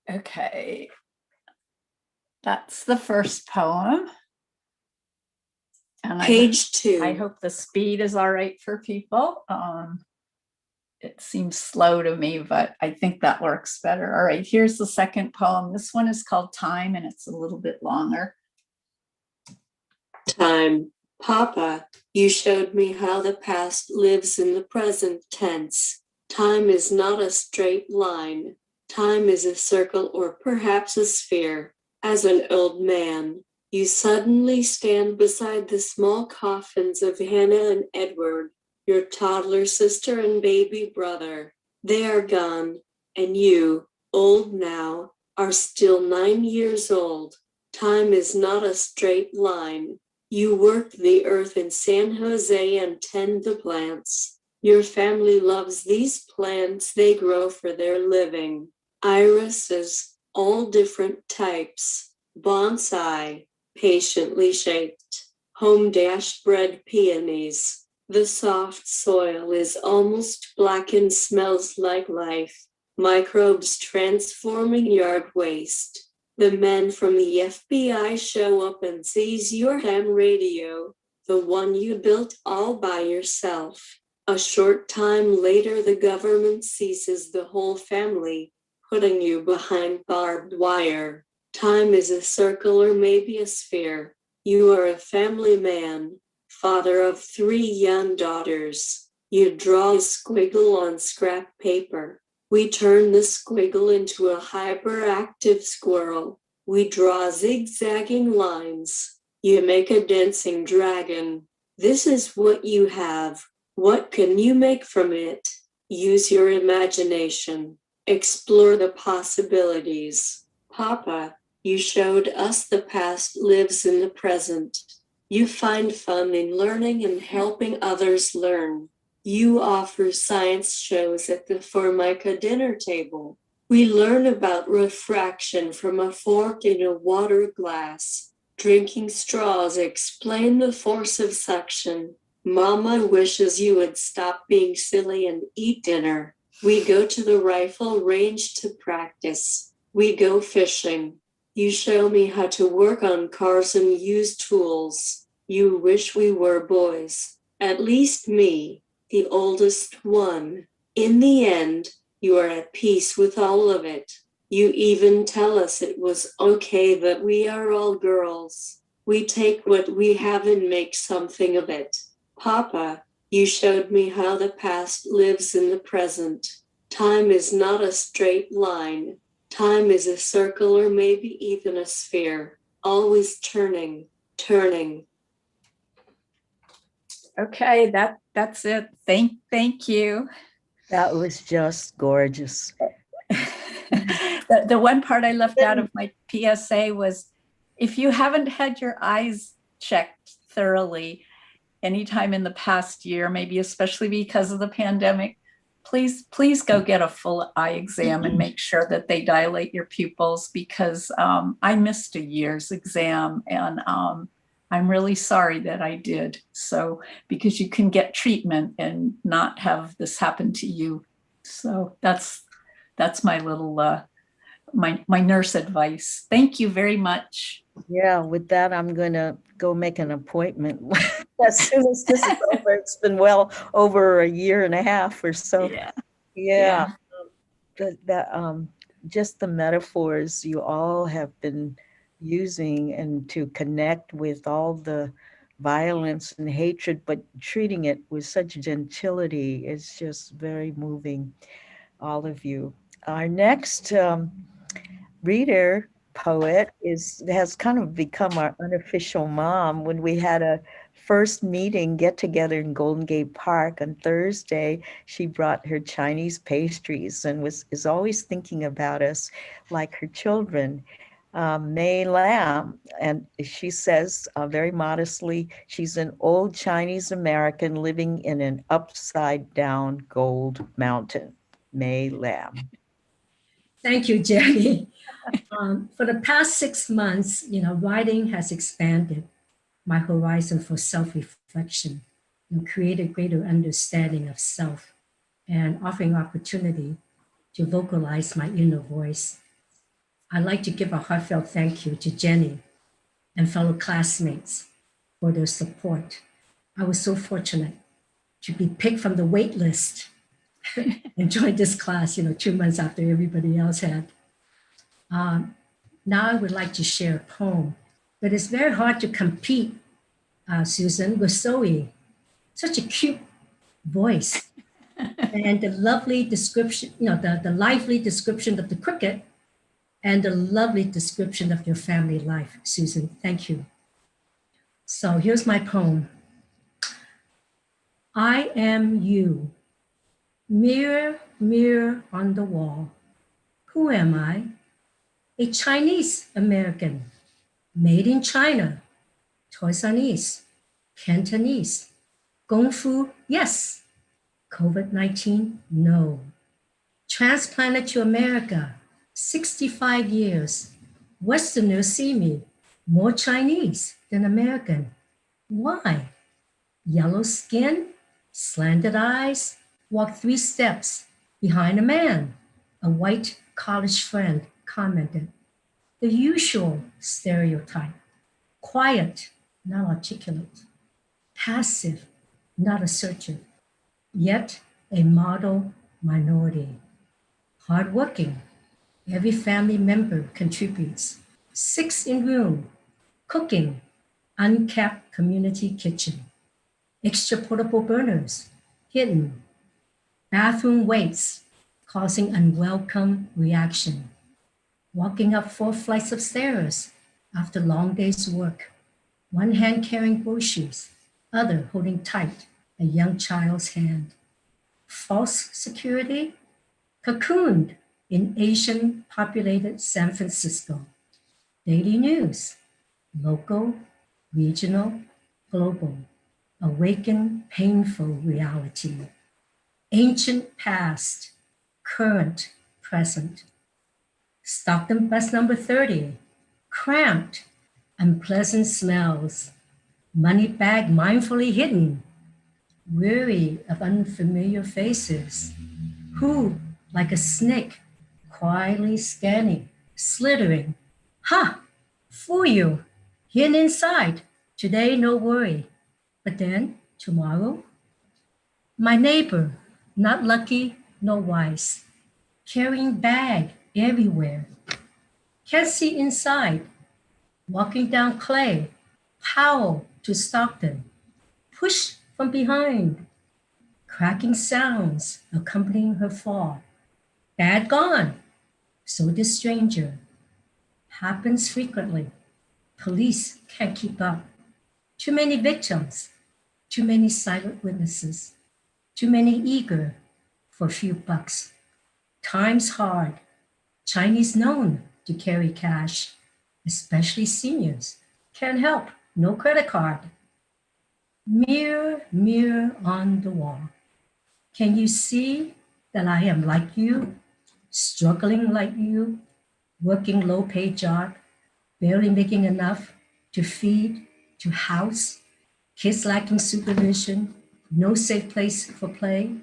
Okay, that's the first poem. And Page 2. I hope the speed is all right for people. It seems slow to me, but I think that works better. All right, here's the second poem. This one is called Time, and it's a little bit longer. Time. Papa, you showed me how the past lives in the present tense. Time is not a straight line. Time is a circle or perhaps a sphere. As an old man, you suddenly stand beside the small coffins of Hannah and Edward, your toddler sister and baby brother. They are gone, and you, old now, are still 9 years old. Time is not a straight line. You work the earth in San Jose and tend the plants. Your family loves these plants. They grow for their living. Irises, all different types. Bonsai, patiently shaped. Home-bred peonies. The soft soil is almost black and smells like life. Microbes transforming yard waste. The men from the FBI show up and seize your ham radio, the one you built all by yourself. A short time later, the government seizes the whole family, putting you behind barbed wire. Time is a circle or maybe a sphere. You are a family man, father of 3 young daughters. You draw a squiggle on scrap paper. We turn the squiggle into a hyperactive squirrel. We draw zigzagging lines. You make a dancing dragon. This is what you have. What can you make from it? Use your imagination. Explore the possibilities. Papa, you showed us the past lives in the present. You find fun in learning and helping others learn. You offer science shows at the Formica dinner table. We learn about refraction from a fork in a water glass. Drinking straws explain the force of suction. Mama wishes you would stop being silly and eat dinner. We go to the rifle range to practice. We go fishing. You show me how to work on cars and use tools. You wish we were boys, at least me, the oldest one. In the end, you are at peace with all of it. You even tell us it was okay that we are all girls. We take what we have and make something of it. Papa, you showed me how the past lives in the present. Time is not a straight line. Time is a circle or maybe even a sphere, always turning, turning. Okay, that's it. Thank you. That was just gorgeous. The one part I left out of my PSA was, if you haven't had your eyes checked thoroughly anytime in the past year, maybe especially because of the pandemic, please go get a full eye exam and make sure that they dilate your pupils, because I missed a year's exam, and I'm really sorry that I did. So, because you can get treatment and not have this happen to you. So that's my little my nurse advice. Thank you very much. Yeah, with that, I'm going to go make an appointment as soon as this is over. It's been well over a year and a half or so. Yeah. Just the metaphors you all have been using, and to connect with all the violence and hatred, but treating it with such gentility is just very moving, all of you. Our next reader, poet, has kind of become our unofficial mom. When we had a first meeting get together in Golden Gate Park on Thursday, she brought her Chinese pastries and is always thinking about us like her children. May Lam, and she says very modestly, she's an old Chinese American living in an upside down gold mountain. May Lam. Thank you, Jenny. For the past 6 months, writing has expanded my horizon for self-reflection and created greater understanding of self, and offering opportunity to vocalize my inner voice. I'd like to give a heartfelt thank you to Jenny and fellow classmates for their support. I was so fortunate to be picked from the wait list and join this class, 2 months after everybody else had. Now I would like to share a poem, but it's very hard to compete, Susan, with Zoe. Such a cute voice. And the lovely description, the lively description of the cricket, and the lovely description of your family life, Susan. Thank you. So here's my poem. I am you. Mirror, mirror on the wall. Who am I? A Chinese American, made in China. Toisanese, Cantonese. Kung Fu, yes. COVID-19, no. Transplanted to America, 65 years. Westerners see me more Chinese than American. Why? Yellow skin, slanted eyes, walk 3 steps behind a man. A white college friend commented. The usual stereotype. Quiet, not articulate. Passive, not assertive. yet a model minority. Hardworking, every family member contributes. 6 in room, cooking, uncapped community kitchen. Extra portable burners, hidden. Bathroom waits, causing unwelcome reaction. Walking up 4 flights of stairs after long day's work. One hand carrying groceries, other holding tight a young child's hand. False security, cocooned in Asian populated San Francisco. Daily news, local, regional, global. Awaken painful reality. Ancient past, current, present. Stockton bus number 30, cramped, unpleasant smells. Money bag mindfully hidden, weary of unfamiliar faces. Who, like a snake, quietly scanning, slithering. Ha! Fool you! Hidden inside. Today, no worry. But then, tomorrow? My neighbor, not lucky, nor wise, carrying bag everywhere. Can't see inside. Walking down clay, Powell to Stockton. Push from behind. Cracking sounds accompanying her fall. Bad gone. So this stranger. Happens frequently. Police can't keep up. Too many victims. Too many silent witnesses. Too many eager for few bucks. Time's hard. Chinese known to carry cash, especially seniors. Can't help, no credit card. Mirror, mirror on the wall. Can you see that I am like you, struggling like you, working low-paid job, barely making enough to feed, to house, kids lacking supervision, no safe place for play?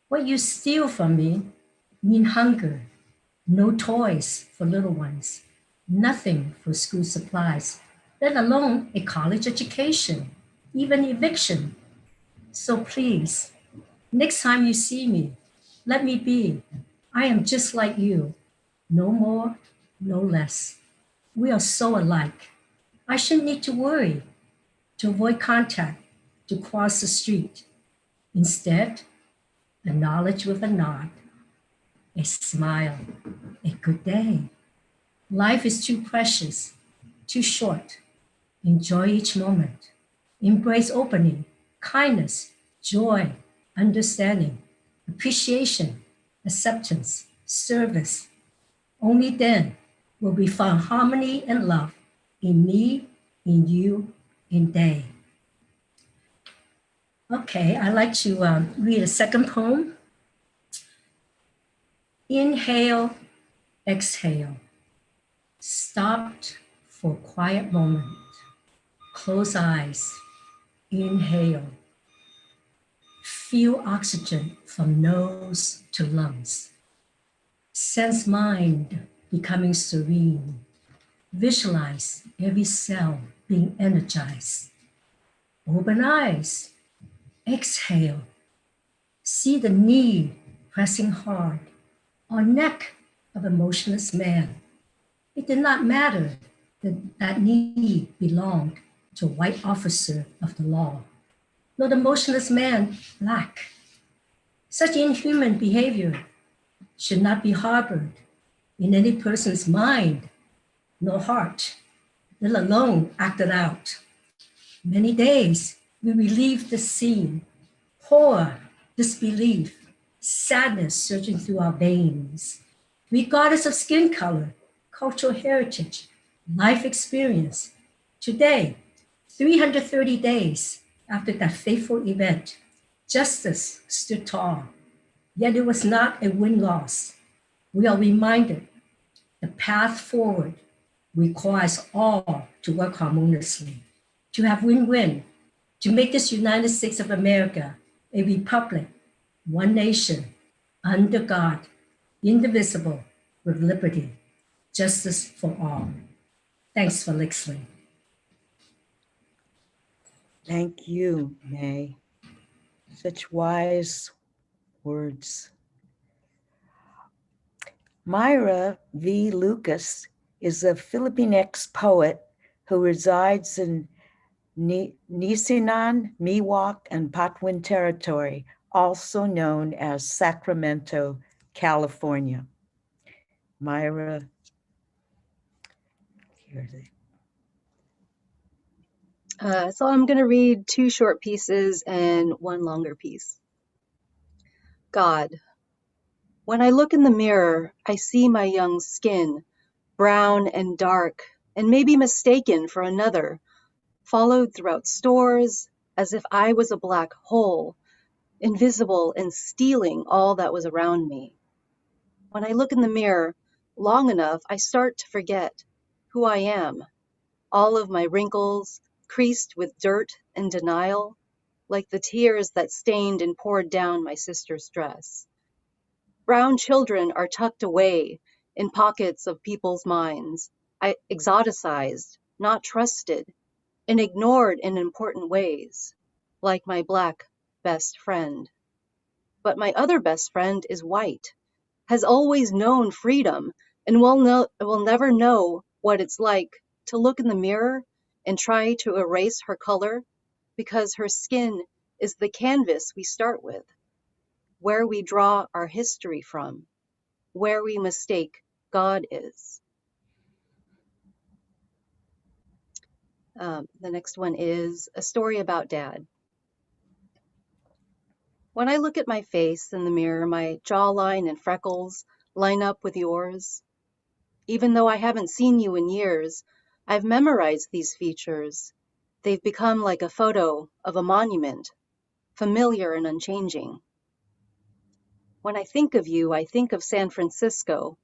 What you steal from me mean hunger, no toys for little ones, nothing for school supplies, let alone a college education, even eviction. So please, next time you see me, let me be. I am just like you, no more, no less. We are so alike. I shouldn't need to worry, to avoid contact, to cross the street. Instead, acknowledge with a nod, a smile, a good day. Life is too precious, too short. Enjoy each moment. Embrace opening, kindness, joy, understanding, appreciation, acceptance, service. Only then will we find harmony and love in me, in you, in they. Okay, I'd like to read a second poem. Inhale, exhale. Stopped for a quiet moment. Close eyes. Inhale. Feel oxygen from nose to lungs. Sense mind becoming serene. Visualize every cell being energized. Open eyes. Exhale. See the knee pressing hard on neck of a motionless man. It did not matter that that knee belonged to a white officer of the law, nor the motionless man black. Such inhuman behavior should not be harbored in any person's mind nor heart, let alone acted out. Many days we relieve the scene, horror, disbelief, sadness surging through our veins, regardless of skin color, cultural heritage, life experience. Today, 330 days after that fateful event, justice stood tall, yet it was not a win-loss. We are reminded the path forward requires all to work harmoniously, to have win-win, to make this United States of America a republic, one nation, under God, indivisible, with liberty, justice for all. Thanks for listening. Thank you, May. Such wise words. Myra V. Lucas is a Filipinx poet who resides in Nisinan, Miwok, and Patwin Territory, also known as Sacramento, California. Myra, here they. So I'm going to read 2 short pieces and 1 longer piece. God. When I look in the mirror, I see my young skin, brown and dark, and maybe mistaken for another, followed throughout stores as if I was a black hole, invisible and stealing all that was around me. When I look in the mirror long enough, I start to forget who I am, all of my wrinkles creased with dirt and denial, like the tears that stained and poured down my sister's dress. Brown children are tucked away in pockets of people's minds, exoticized, not trusted, and ignored in important ways, like my black best friend. But my other best friend is white, has always known freedom, and will never know what it's like to look in the mirror and try to erase her color, because her skin is the canvas we start with, where we draw our history from, where we mistake God is. The next one is a story about Dad. When I look at my face in the mirror, my jawline and freckles line up with yours. Even though I haven't seen you in years, I've memorized these features. They've become like a photo of a monument, familiar and unchanging. When I think of you, I think of San Francisco,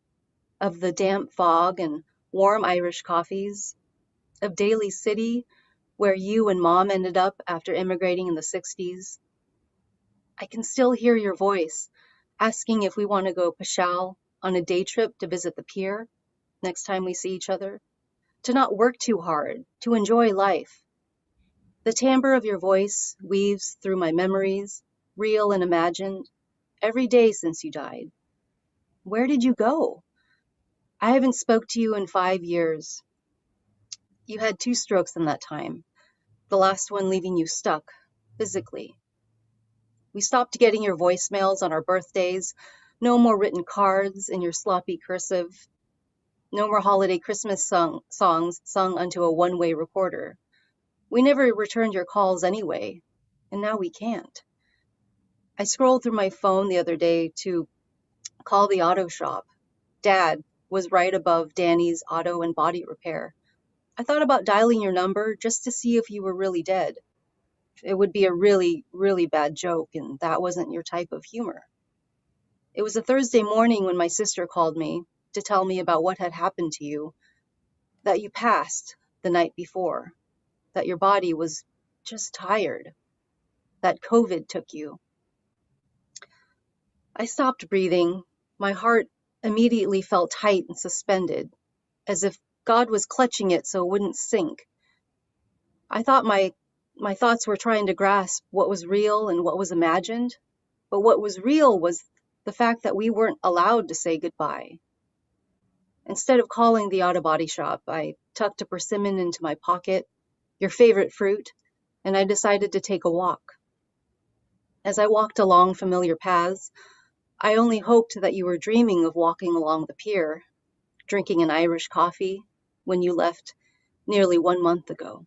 of the damp fog and warm Irish coffees, of Daly City, where you and Mom ended up after immigrating in the 60s. I can still hear your voice asking if we want to go Pashal on a day trip to visit the pier next time we see each other, to not work too hard, to enjoy life. The timbre of your voice weaves through my memories, real and imagined, every day since you died. Where did you go? I haven't spoke to you in 5 years. You had 2 strokes in that time, the last one leaving you stuck, physically. We stopped getting your voicemails on our birthdays, no more written cards in your sloppy cursive, no more holiday Christmas songs sung onto a one-way recorder. We never returned your calls anyway, and now we can't. I scrolled through my phone the other day to call the auto shop. Dad was right above Danny's auto and body repair. I thought about dialing your number just to see if you were really dead. It would be a really, really bad joke, and that wasn't your type of humor. It was a Thursday morning when my sister called me to tell me about what had happened to you, that you passed the night before, that your body was just tired, that COVID took you. I stopped breathing. My heart immediately felt tight and suspended, as if God was clutching it so it wouldn't sink. I thought my thoughts were trying to grasp what was real and what was imagined, but what was real was the fact that we weren't allowed to say goodbye. Instead of calling the auto body shop, I tucked a persimmon into my pocket, your favorite fruit, and I decided to take a walk. As I walked along familiar paths, I only hoped that you were dreaming of walking along the pier, drinking an Irish coffee when you left nearly 1 month ago.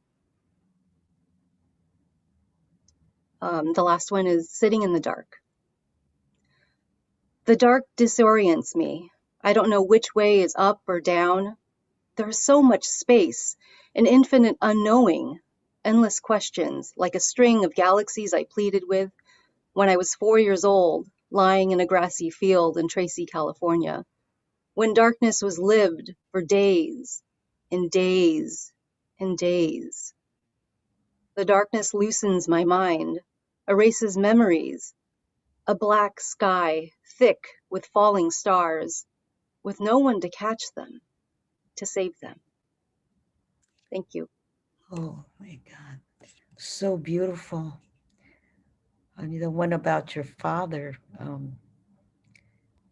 The last one is sitting in the dark. The dark disorients me. I don't know which way is up or down. There's so much space, an infinite unknowing, endless questions, like a string of galaxies I pleaded with when I was 4 years old, lying in a grassy field in Tracy, California, when darkness was lived for days and days and days. The darkness loosens my mind, erases memories, a black sky thick with falling stars, with no one to catch them, to save them. Thank you. Oh my God, so beautiful. And the one about your father,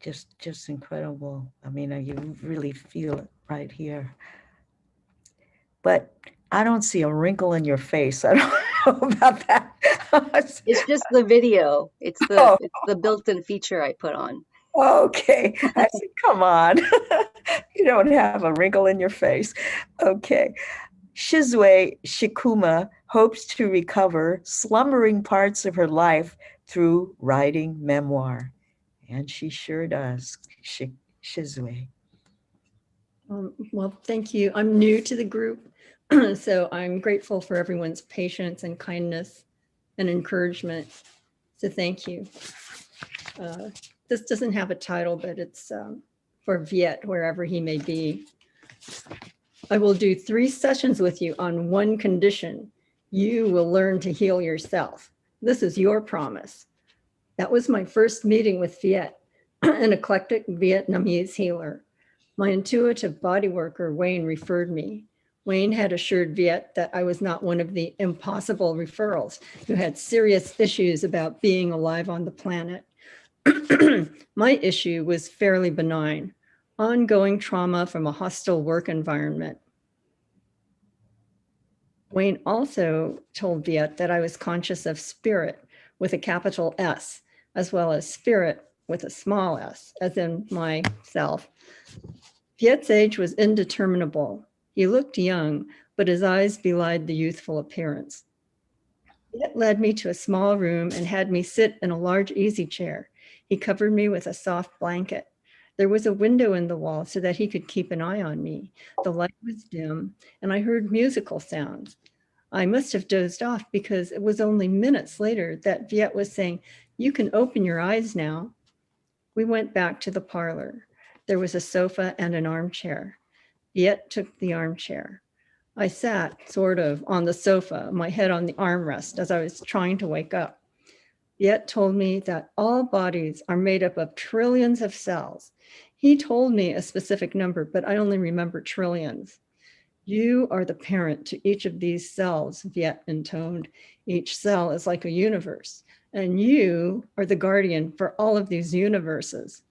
just incredible. I mean, you really feel it right here. But I don't see a wrinkle in your face. I don't know about that. It's just the video. It's Oh. the built-in feature I put on. Okay. I said, come on. You don't have a wrinkle in your face. Okay. Shizue Shikuma hopes to recover slumbering parts of her life through writing memoir. And she sure does, Shizue. Well, thank you. I'm new to the group, so I'm grateful for everyone's patience and kindness and encouragement. So thank you. This doesn't have a title, but it's for Viet, wherever he may be. I will do 3 sessions with you on one condition. You will learn to heal yourself. This is your promise. That was my first meeting with Viet, an eclectic Vietnamese healer. My intuitive body worker, Wayne, referred me. Wayne had assured Viet that I was not one of the impossible referrals who had serious issues about being alive on the planet. My issue was fairly benign, ongoing trauma from a hostile work environment. Wayne also told Viet that I was conscious of spirit with a capital S, as well as spirit with a small s, as in myself. Viet's age was indeterminable. He looked young, but his eyes belied the youthful appearance. Viet led me to a small room and had me sit in a large easy chair. He covered me with a soft blanket. There was a window in the wall so that he could keep an eye on me. The light was dim, and I heard musical sounds. I must have dozed off because it was only minutes later that Viet was saying, "You can open your eyes now." We went back to the parlor. There was a sofa and an armchair. Viet took the armchair. I sat sort of on the sofa, my head on the armrest as I was trying to wake up. Viet told me that all bodies are made up of trillions of cells. He told me a specific number, but I only remember trillions. You are the parent to each of these cells, Viet intoned. Each cell is like a universe, and you are the guardian for all of these universes.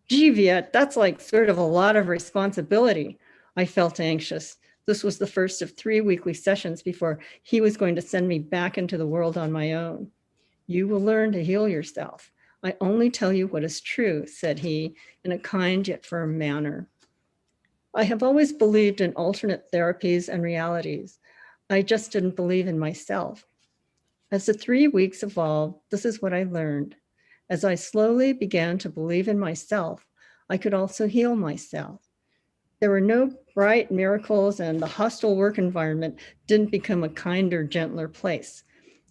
Gee, Viet, that's like sort of a lot of responsibility. I felt anxious. This was the first of 3 weekly sessions before he was going to send me back into the world on my own. You will learn to heal yourself. I only tell you what is true, said he, in a kind yet firm manner. I have always believed in alternate therapies and realities. I just didn't believe in myself. As the 3 weeks evolved, this is what I learned. As I slowly began to believe in myself, I could also heal myself. There were no bright miracles, and the hostile work environment didn't become a kinder, gentler place.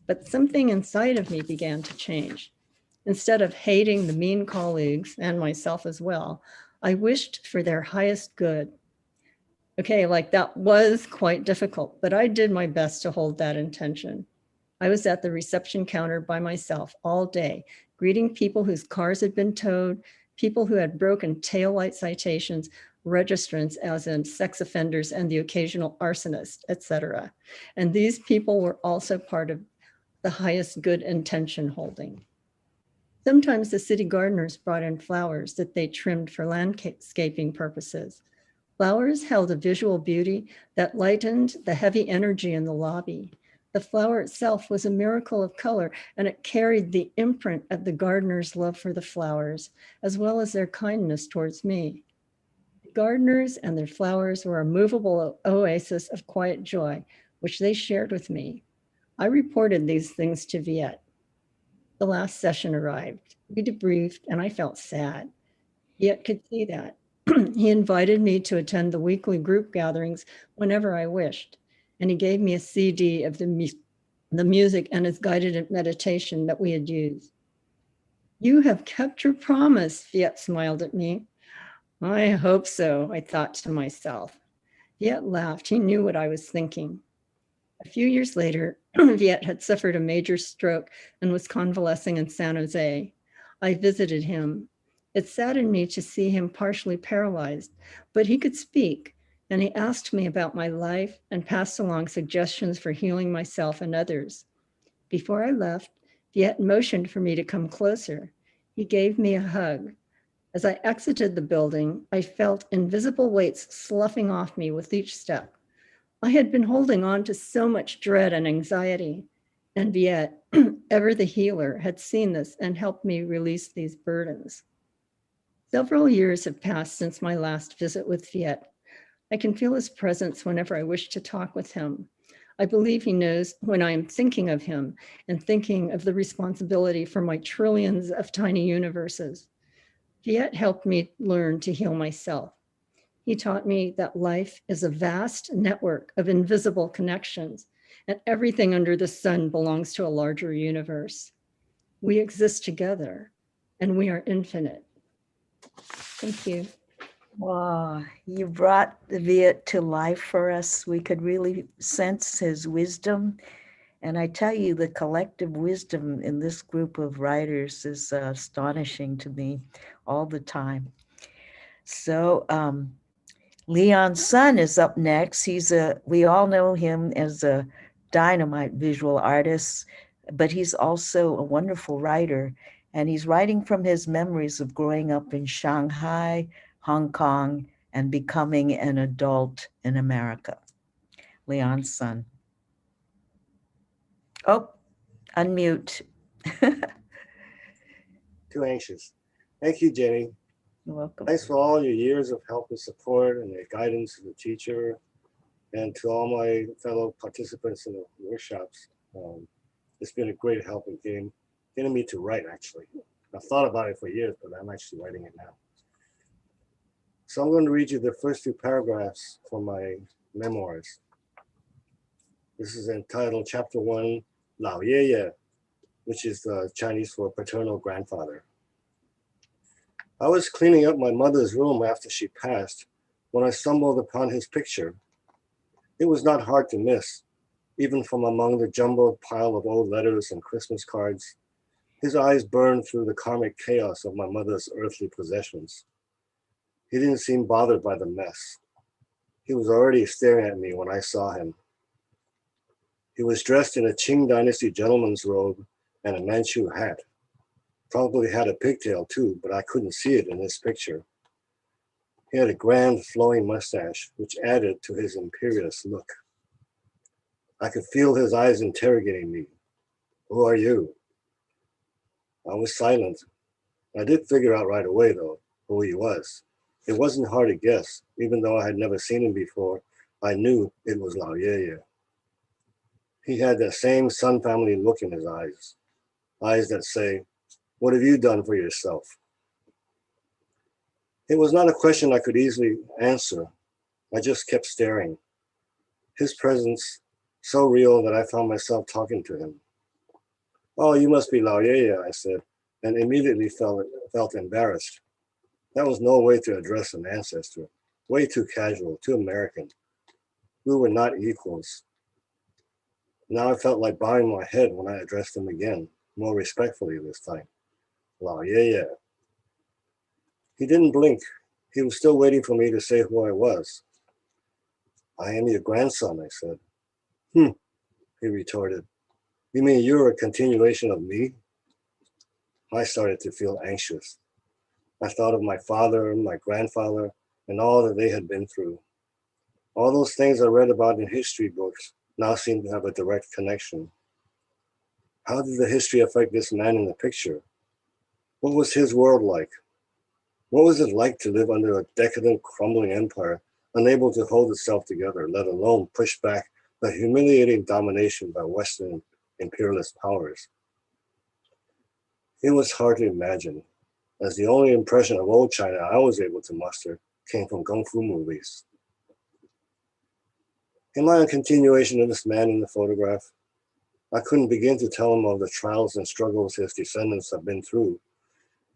But something inside of me began to change. Instead of hating the mean colleagues and myself as well, I wished for their highest good. Okay, like that was quite difficult, but I did my best to hold that intention. I was at the reception counter by myself all day, greeting people whose cars had been towed, people who had broken taillight citations, registrants as in sex offenders and the occasional arsonist, etc. And these people were also part of the highest good intention holding. Sometimes the city gardeners brought in flowers that they trimmed for landscaping purposes. Flowers held a visual beauty that lightened the heavy energy in the lobby. The flower itself was a miracle of color, and it carried the imprint of the gardener's love for the flowers, as well as their kindness towards me. The gardeners and their flowers were a movable oasis of quiet joy, which they shared with me. I reported these things to Viet. The last session arrived. We debriefed, and I felt sad. Viet could see that. He invited me to attend the weekly group gatherings whenever I wished, and he gave me a CD of the music and his guided meditation that we had used. You have kept your promise, Viet smiled at me. I hope so, I thought to myself. Viet laughed. He knew what I was thinking. A few years later, Viet had suffered a major stroke and was convalescing in San Jose. I visited him. It saddened me to see him partially paralyzed, but he could speak, and he asked me about my life and passed along suggestions for healing myself and others. Before I left, Viet motioned for me to come closer. He gave me a hug. As I exited the building, I felt invisible weights sloughing off me with each step. I had been holding on to so much dread and anxiety, and Viet, ever the healer, had seen this and helped me release these burdens. Several years have passed since my last visit with Viet. I can feel his presence whenever I wish to talk with him. I believe he knows when I am thinking of him and thinking of the responsibility for my trillions of tiny universes. Viet helped me learn to heal myself. He taught me that life is a vast network of invisible connections, and everything under the sun belongs to a larger universe. We exist together, and we are infinite. Thank you. Wow, you brought the Viet to life for us. We could really sense his wisdom. And I tell you, the collective wisdom in this group of writers is astonishing to me all the time. So Leon's son is up next. We all know him as a dynamite visual artist, but he's also a wonderful writer. And he's writing from his memories of growing up in Shanghai, Hong Kong, and becoming an adult in America. Leon's son. Oh, unmute. Too anxious. Thank you, Jenny. You're welcome. Thanks for all your years of help and support and your guidance as a teacher, and to all my fellow participants in the workshops. It's been a great help in getting me to write, actually. I've thought about it for years, but I'm actually writing it now. So I'm going to read you the first two paragraphs from my memoirs. This is entitled Chapter 1, 老爷爷, which is Chinese for paternal grandfather. I was cleaning up my mother's room after she passed when I stumbled upon his picture. It was not hard to miss, even from among the jumbled pile of old letters and Christmas cards. His eyes burned through the karmic chaos of my mother's earthly possessions. He didn't seem bothered by the mess. He was already staring at me when I saw him. He was dressed in a Qing Dynasty gentleman's robe and a Manchu hat. Probably had a pigtail too, but I couldn't see it in this picture. He had a grand flowing mustache, which added to his imperious look. I could feel his eyes interrogating me. Who are you? I was silent. I did figure out right away, though, who he was. It wasn't hard to guess. Even though I had never seen him before, I knew it was Lao Yeye. He had that same Sun family look in his eyes that say, "What have you done for yourself?" It was not a question I could easily answer. I just kept staring. His presence so real that I found myself talking to him. "Oh, you must be Lao Yeye," I said, and immediately felt embarrassed. That was no way to address an ancestor. Way too casual, too American. We were not equals. Now I felt like bowing my head when I addressed him again, more respectfully this time. Lao Yeye. He didn't blink. He was still waiting for me to say who I was. "I am your grandson," I said. He retorted. "You mean you're a continuation of me?" I started to feel anxious. I thought of my father and my grandfather and all that they had been through. All those things I read about in history books now seemed to have a direct connection. How did the history affect this man in the picture? What was his world like? What was it like to live under a decadent, crumbling empire, unable to hold itself together, let alone push back the humiliating domination by Western imperialist powers? It was hard to imagine, as the only impression of old China I was able to muster came from kung fu movies. Am I a continuation of this man in the photograph? I couldn't begin to tell him of the trials and struggles his descendants have been through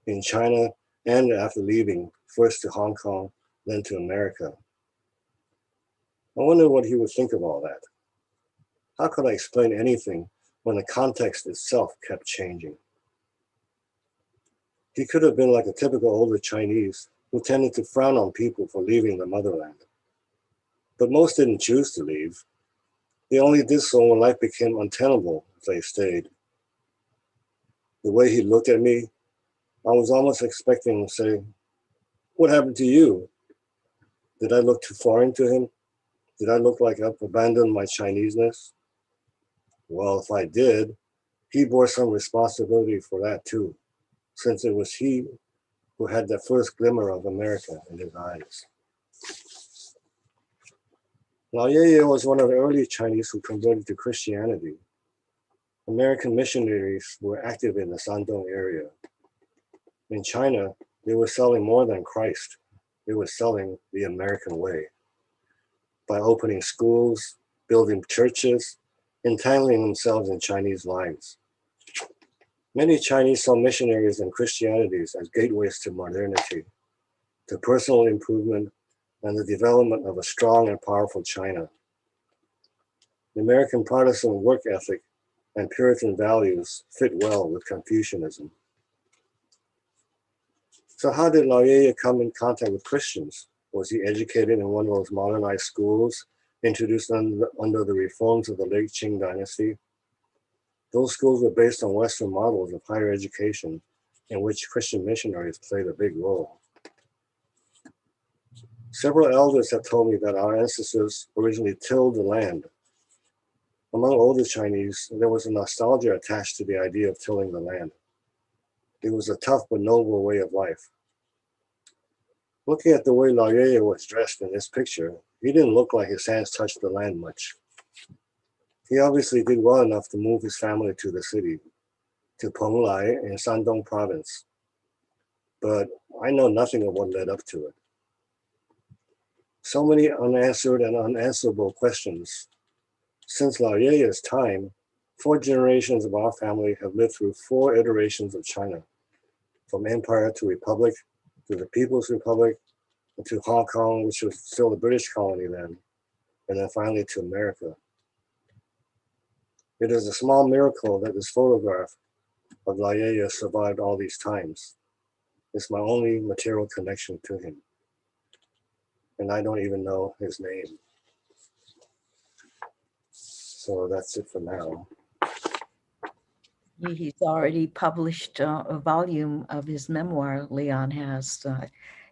in China and after leaving, first to Hong Kong, then to America. I wondered what he would think of all that. How could I explain anything when the context itself kept changing? He could have been like a typical older Chinese who tended to frown on people for leaving the motherland. But most didn't choose to leave. They only did so when life became untenable if they stayed. The way he looked at me, I was almost expecting him to say, "What happened to you?" Did I look too foreign to him? Did I look like I've abandoned my Chineseness? Well, if I did, he bore some responsibility for that too, since it was he who had the first glimmer of America in his eyes. Lao Yeye was one of the early Chinese who converted to Christianity. American missionaries were active in the Shandong area. In China, they were selling more than Christ. They were selling the American way by opening schools, building churches, entangling themselves in Chinese lives. Many Chinese saw missionaries and Christianities as gateways to modernity, to personal improvement, and the development of a strong and powerful China. The American Protestant work ethic and Puritan values fit well with Confucianism. So how did Lao Yeye come in contact with Christians? Was he educated in one of those modernized schools introduced under the reforms of the late Qing dynasty? Those schools were based on Western models of higher education in which Christian missionaries played a big role. Several elders have told me that our ancestors originally tilled the land. Among older Chinese, there was a nostalgia attached to the idea of tilling the land. It was a tough but noble way of life. Looking at the way Lao Yeye was dressed in this picture, he didn't look like his hands touched the land much. He obviously did well enough to move his family to the city, to Penglai in Shandong province. But I know nothing of what led up to it. So many unanswered and unanswerable questions. Since Lao Yeye's time, 4 generations of our family have lived through 4 iterations of China, from empire to republic, to the People's Republic, and to Hong Kong, which was still a British colony then, and then finally to America. It is a small miracle that this photograph of Lao Yeye survived all these times. It's my only material connection to him. And I don't even know his name. So that's it for now. He's already published a volume of his memoir, Leon has.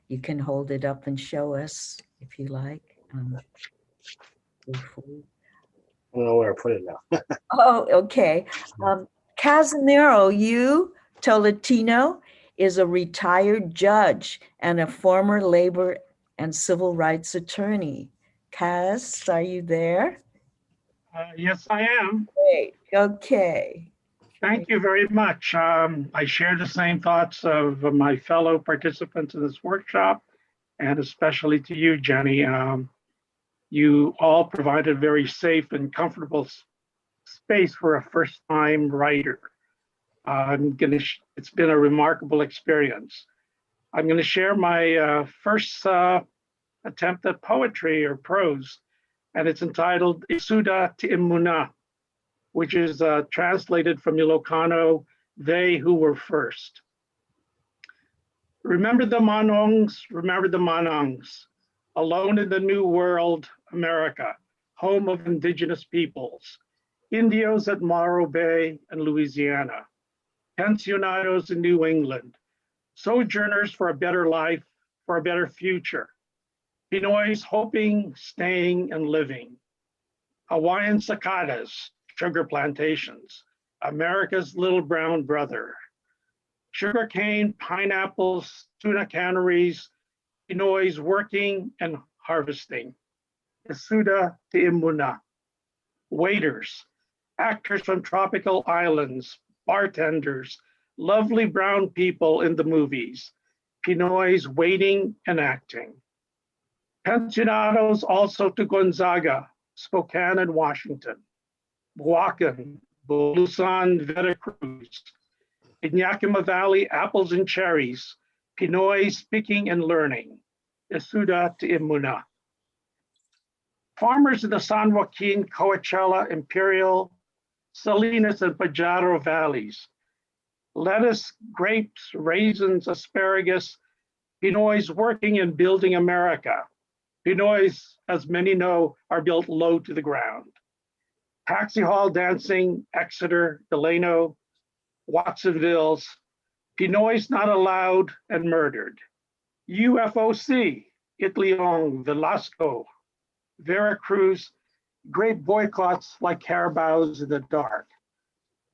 You can hold it up and show us if you like. I don't know where I put it now. Oh, okay. Casimiro U. Tolentino is a retired judge and a former labor and civil rights attorney. Kaz, are you there? Yes, I am. Great. Okay. Thank you very much. I share the same thoughts of my fellow participants in this workshop, and especially to you, Genny. You all provided a very safe and comfortable space for a first-time writer. It's been a remarkable experience. I'm going to share my first attempt at poetry or prose, and it's entitled Isuda Ti'imuna, which is translated from Ilocano, they who were first. Remember the Manongs, alone in the new world, America, home of indigenous peoples, Indios at Morro Bay and Louisiana, pensionados in New England, sojourners for a better life, for a better future, Pinoys hoping, staying, and living, Hawaiian cicadas, sugar plantations, America's little brown brother, sugarcane, pineapples, tuna canneries, Pinoys working and harvesting, Isuda Ti'imuna, waiters, actors from tropical islands, bartenders, lovely brown people in the movies, Pinoys waiting and acting. Pensionados also to Gonzaga, Spokane and Washington, Buacan, Bulusan, Veracruz, in Yakima Valley, apples and cherries, Pinoy speaking and learning, Isuda Ti'imuna. Farmers in the San Joaquin, Coachella, Imperial, Salinas, and Pajaro valleys, lettuce, grapes, raisins, asparagus, Pinoys working and building America. Pinoys, as many know, are built low to the ground. Taxi hall dancing, Exeter, Delano, Watsonville's, Pinoys Not Allowed and Murdered, UFOC, Itliong, Velasco, Veracruz, Great Boycotts Like Carabaos in the Dark,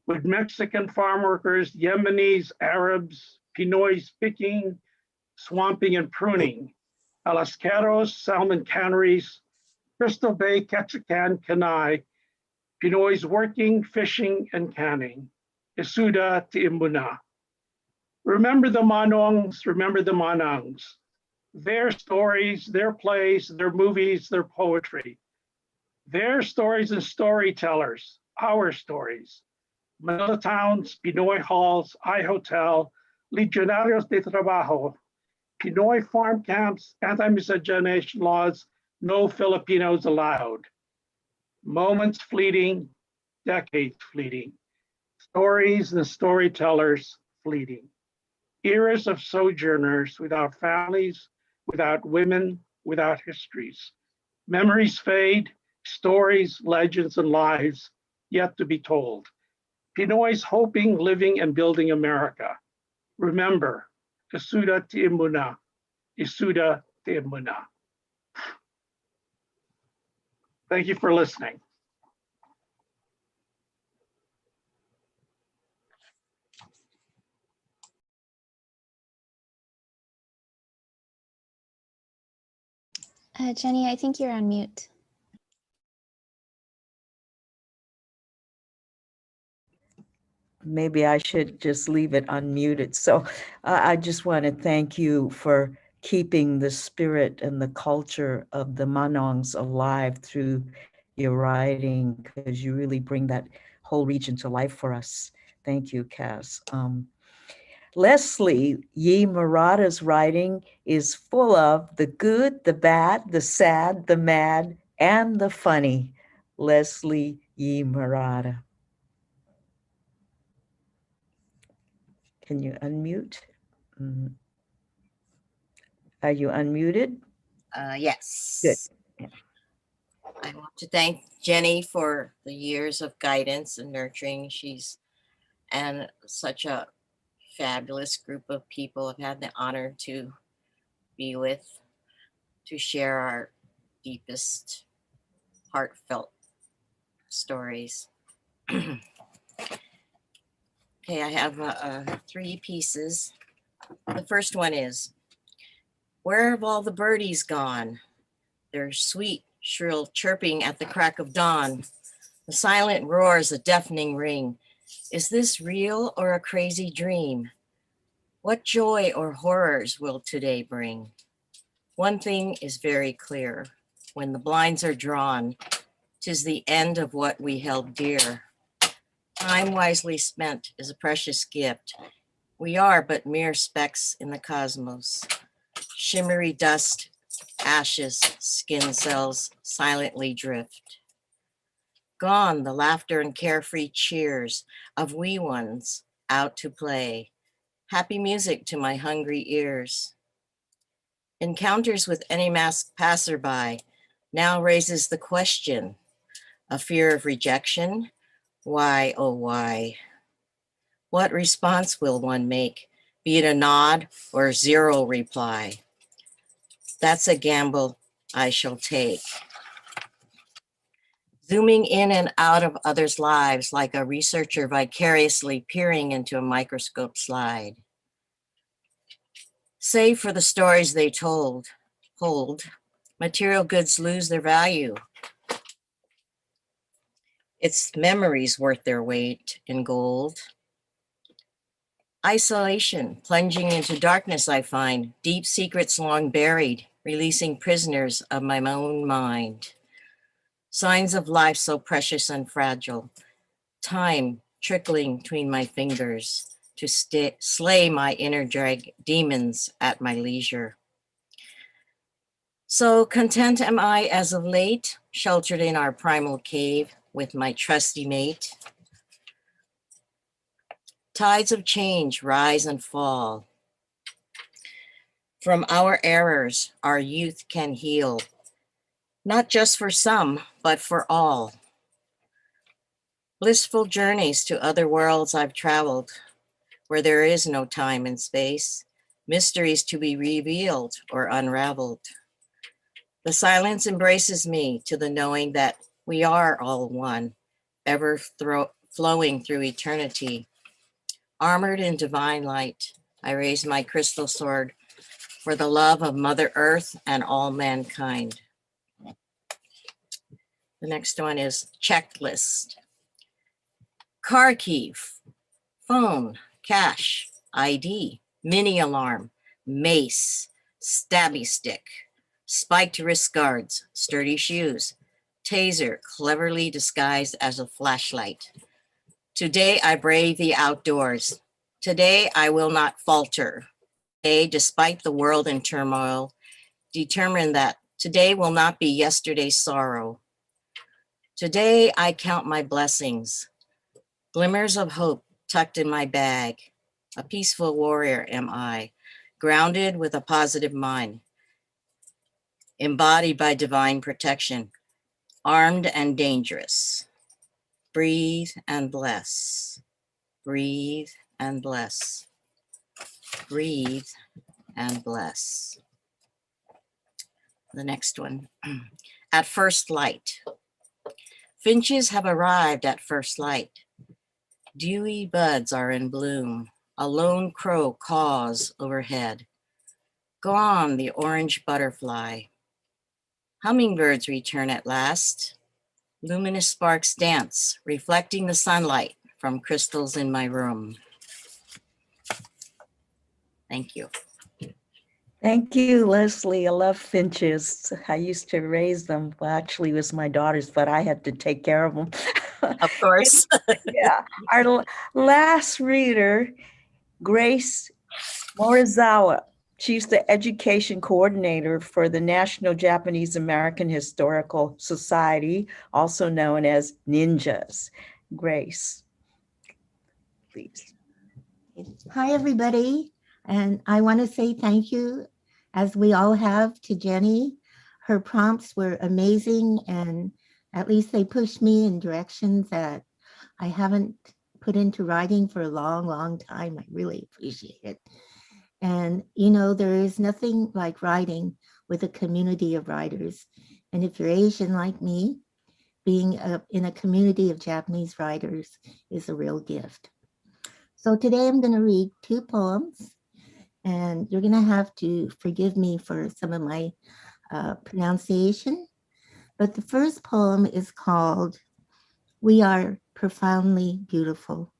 with Mexican farm workers, Yemenis, Arabs, Pinoys picking, swamping and pruning, Alascaros, salmon canneries, Crystal Bay, Ketchikan, Kenai, Pinoys working, fishing, and canning, Isuda Tiimbuna. Remember the Manongs, remember the Manangs, their stories, their plays, their movies, their poetry, their stories and storytellers, our stories. Manila Towns, Pinoy Halls, iHotel, Legionarios de Trabajo, Pinoy farm camps, anti-miscegenation laws, no Filipinos allowed. Moments fleeting, decades fleeting. Stories and storytellers fleeting. Eras of sojourners without families, without women, without histories. Memories fade, stories, legends, and lives yet to be told. Pinoys hoping, living, and building America. Remember, Isuda Tiimbuna, Isuda Tiimbuna. Thank you for listening. Genny, I think you're on mute. Maybe I should just leave it unmuted. So I just want to thank you for keeping the spirit and the culture of the Manongs alive through your writing, because you really bring that whole region to life for us. Thank you, Cass. Leslie Yee Murata's writing is full of the good, the bad, the sad, the mad, and the funny. Leslie Yee Murata. Can you unmute? Are you unmuted? Yes. Good. Yeah. I want to thank Genny for the years of guidance and nurturing. And such a fabulous group of people I've had the honor to be with, to share our deepest, heartfelt stories. Okay, I have 3 pieces. The first one is, where have all the birdies gone? Their sweet, shrill chirping at the crack of dawn. The silent roars a deafening ring. Is this real or a crazy dream? What joy or horrors will today bring? One thing is very clear. When the blinds are drawn, 'tis the end of what we held dear. Time wisely spent is a precious gift. We are but mere specks in the cosmos. Shimmery dust, ashes, skin cells silently drift. Gone the laughter and carefree cheers of wee ones out to play. Happy music to my hungry ears. Encounters with any masked passerby now raises the question, a fear of rejection. Why, oh why? What response will one make, be it a nod or zero reply? That's a gamble I shall take. Zooming in and out of others' lives like a researcher vicariously peering into a microscope slide. Save for the stories they hold, material goods lose their value. It's memories worth their weight in gold. Isolation, plunging into darkness, I find deep secrets long buried, releasing prisoners of my own mind. Signs of life so precious and fragile. Time trickling between my fingers to slay my inner demons at my leisure. So content am I as of late, sheltered in our primal cave with my trusty mate. Tides of change rise and fall. From our errors, our youth can heal, not just for some, but for all. Blissful journeys to other worlds I've traveled, where there is no time and space, mysteries to be revealed or unraveled. The silence embraces me to the knowing that we are all one, ever flowing through eternity. Armored in divine light, I raise my crystal sword for the love of Mother Earth and all mankind. The next one is checklist. Car key, phone, cash, ID, mini alarm, mace, stabby stick, spiked wrist guards, sturdy shoes, taser cleverly disguised as a flashlight. Today I brave the outdoors. Today I will not falter. Today, despite the world in turmoil, determined that today will not be yesterday's sorrow. Today I count my blessings, glimmers of hope tucked in my bag. A peaceful warrior am I, grounded with a positive mind, embodied by divine protection, armed and dangerous. Breathe and bless. Breathe and bless. Breathe and bless. The next one. At first light. Finches have arrived at first light. Dewy buds are in bloom. A lone crow caws overhead. Gone the orange butterfly. Hummingbirds return at last. Luminous sparks dance, reflecting the sunlight from crystals in my room. Thank you. Thank you, Leslie. I love finches. I used to raise them. Well, actually, it was my daughters, but I had to take care of them. Of course. Yeah. Our last reader, Grace Morizawa. She's the education coordinator for the National Japanese American Historical Society, also known as NINJAS. Grace, please. Hi, everybody. And I want to say thank you, as we all have, to Genny. Her prompts were amazing, and at least they pushed me in directions that I haven't put into writing for a long, long time. I really appreciate it. And, you know, there is nothing like writing with a community of writers. And if you're Asian like me, being in a community of Japanese writers is a real gift. So today I'm going to read 2 poems, and you're going to have to forgive me for some of my pronunciation. But the first poem is called We Are Profoundly Beautiful.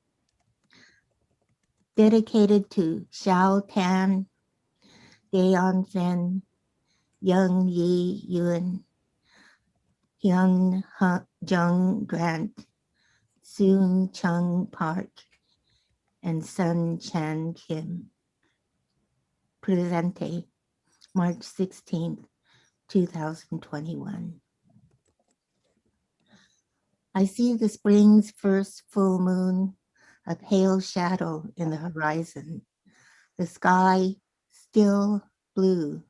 Dedicated to Xiao Tan, Daeon Fen, Young Yi Yun, Hyun Jung Grant, Soon Chung Park, and Sun Chan Kim. Presente, March 16th, 2021. I see the spring's first full moon, a pale shadow in the horizon. The sky still blue.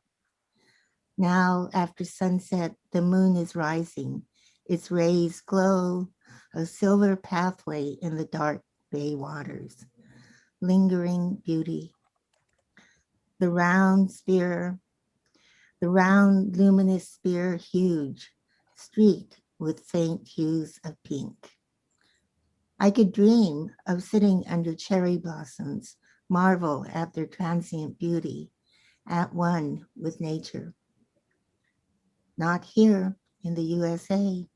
Now, after sunset, the moon is rising. Its rays glow, a silver pathway in the dark bay waters. Lingering beauty. The round luminous spear, huge, streaked with faint hues of pink. I could dream of sitting under cherry blossoms, marvel at their transient beauty, at one with nature. Not here in the USA.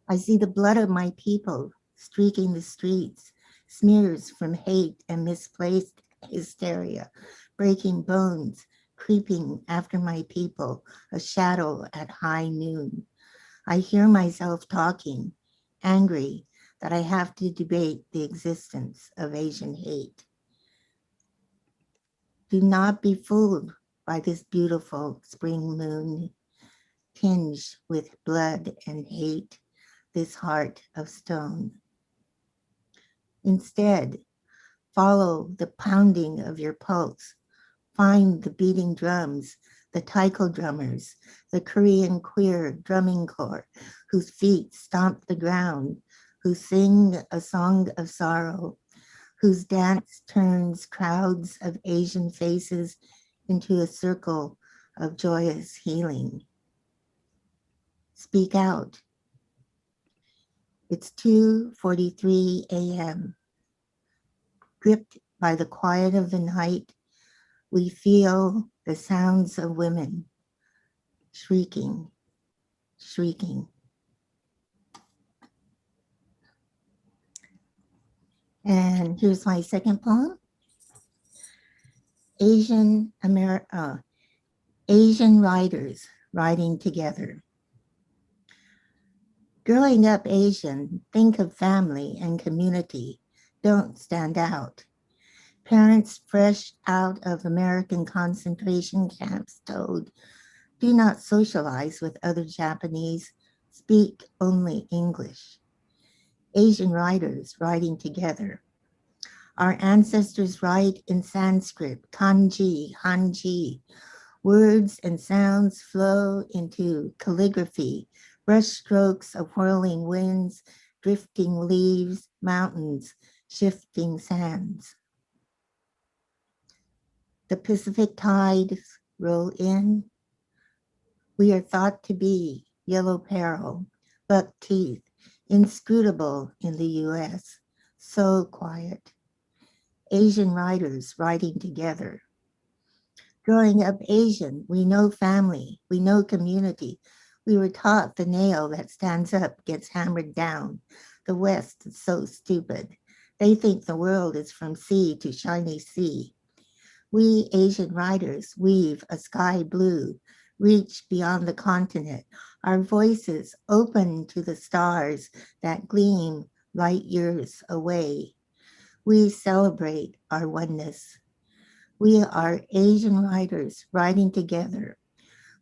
I see the blood of my people streaking the streets, smears from hate and misplaced hysteria, breaking bones, creeping after my people, a shadow at high noon. I hear myself talking, angry that I have to debate the existence of Asian hate. Do not be fooled by this beautiful spring moon, tinged with blood and hate, this heart of stone. Instead, follow the pounding of your pulse, find the beating drums, the taiko drummers, the Korean queer drumming corps, whose feet stomp the ground, who sing a song of sorrow, whose dance turns crowds of Asian faces into a circle of joyous healing. Speak out. It's 2:43 a.m. Gripped by the quiet of the night, we feel the sounds of women shrieking, shrieking. And here's my second poem. Asian writers writing together. Growing up Asian, think of family and community, don't stand out. Parents fresh out of American concentration camps told, do not socialize with other Japanese, speak only English. Asian writers writing together. Our ancestors write in Sanskrit, kanji, hanji. Words and sounds flow into calligraphy, brushstrokes of whirling winds, drifting leaves, mountains, shifting sands. The Pacific tides roll in. We are thought to be yellow peril, buck teeth, inscrutable in the US, so quiet. Asian writers writing together. Growing up Asian, we know family, we know community. We were taught the nail that stands up gets hammered down. The West is so stupid. They think the world is from sea to shiny sea. We Asian writers weave a sky blue, reach beyond the continent, our voices open to the stars that gleam light years away. We celebrate our oneness. We are Asian writers writing together.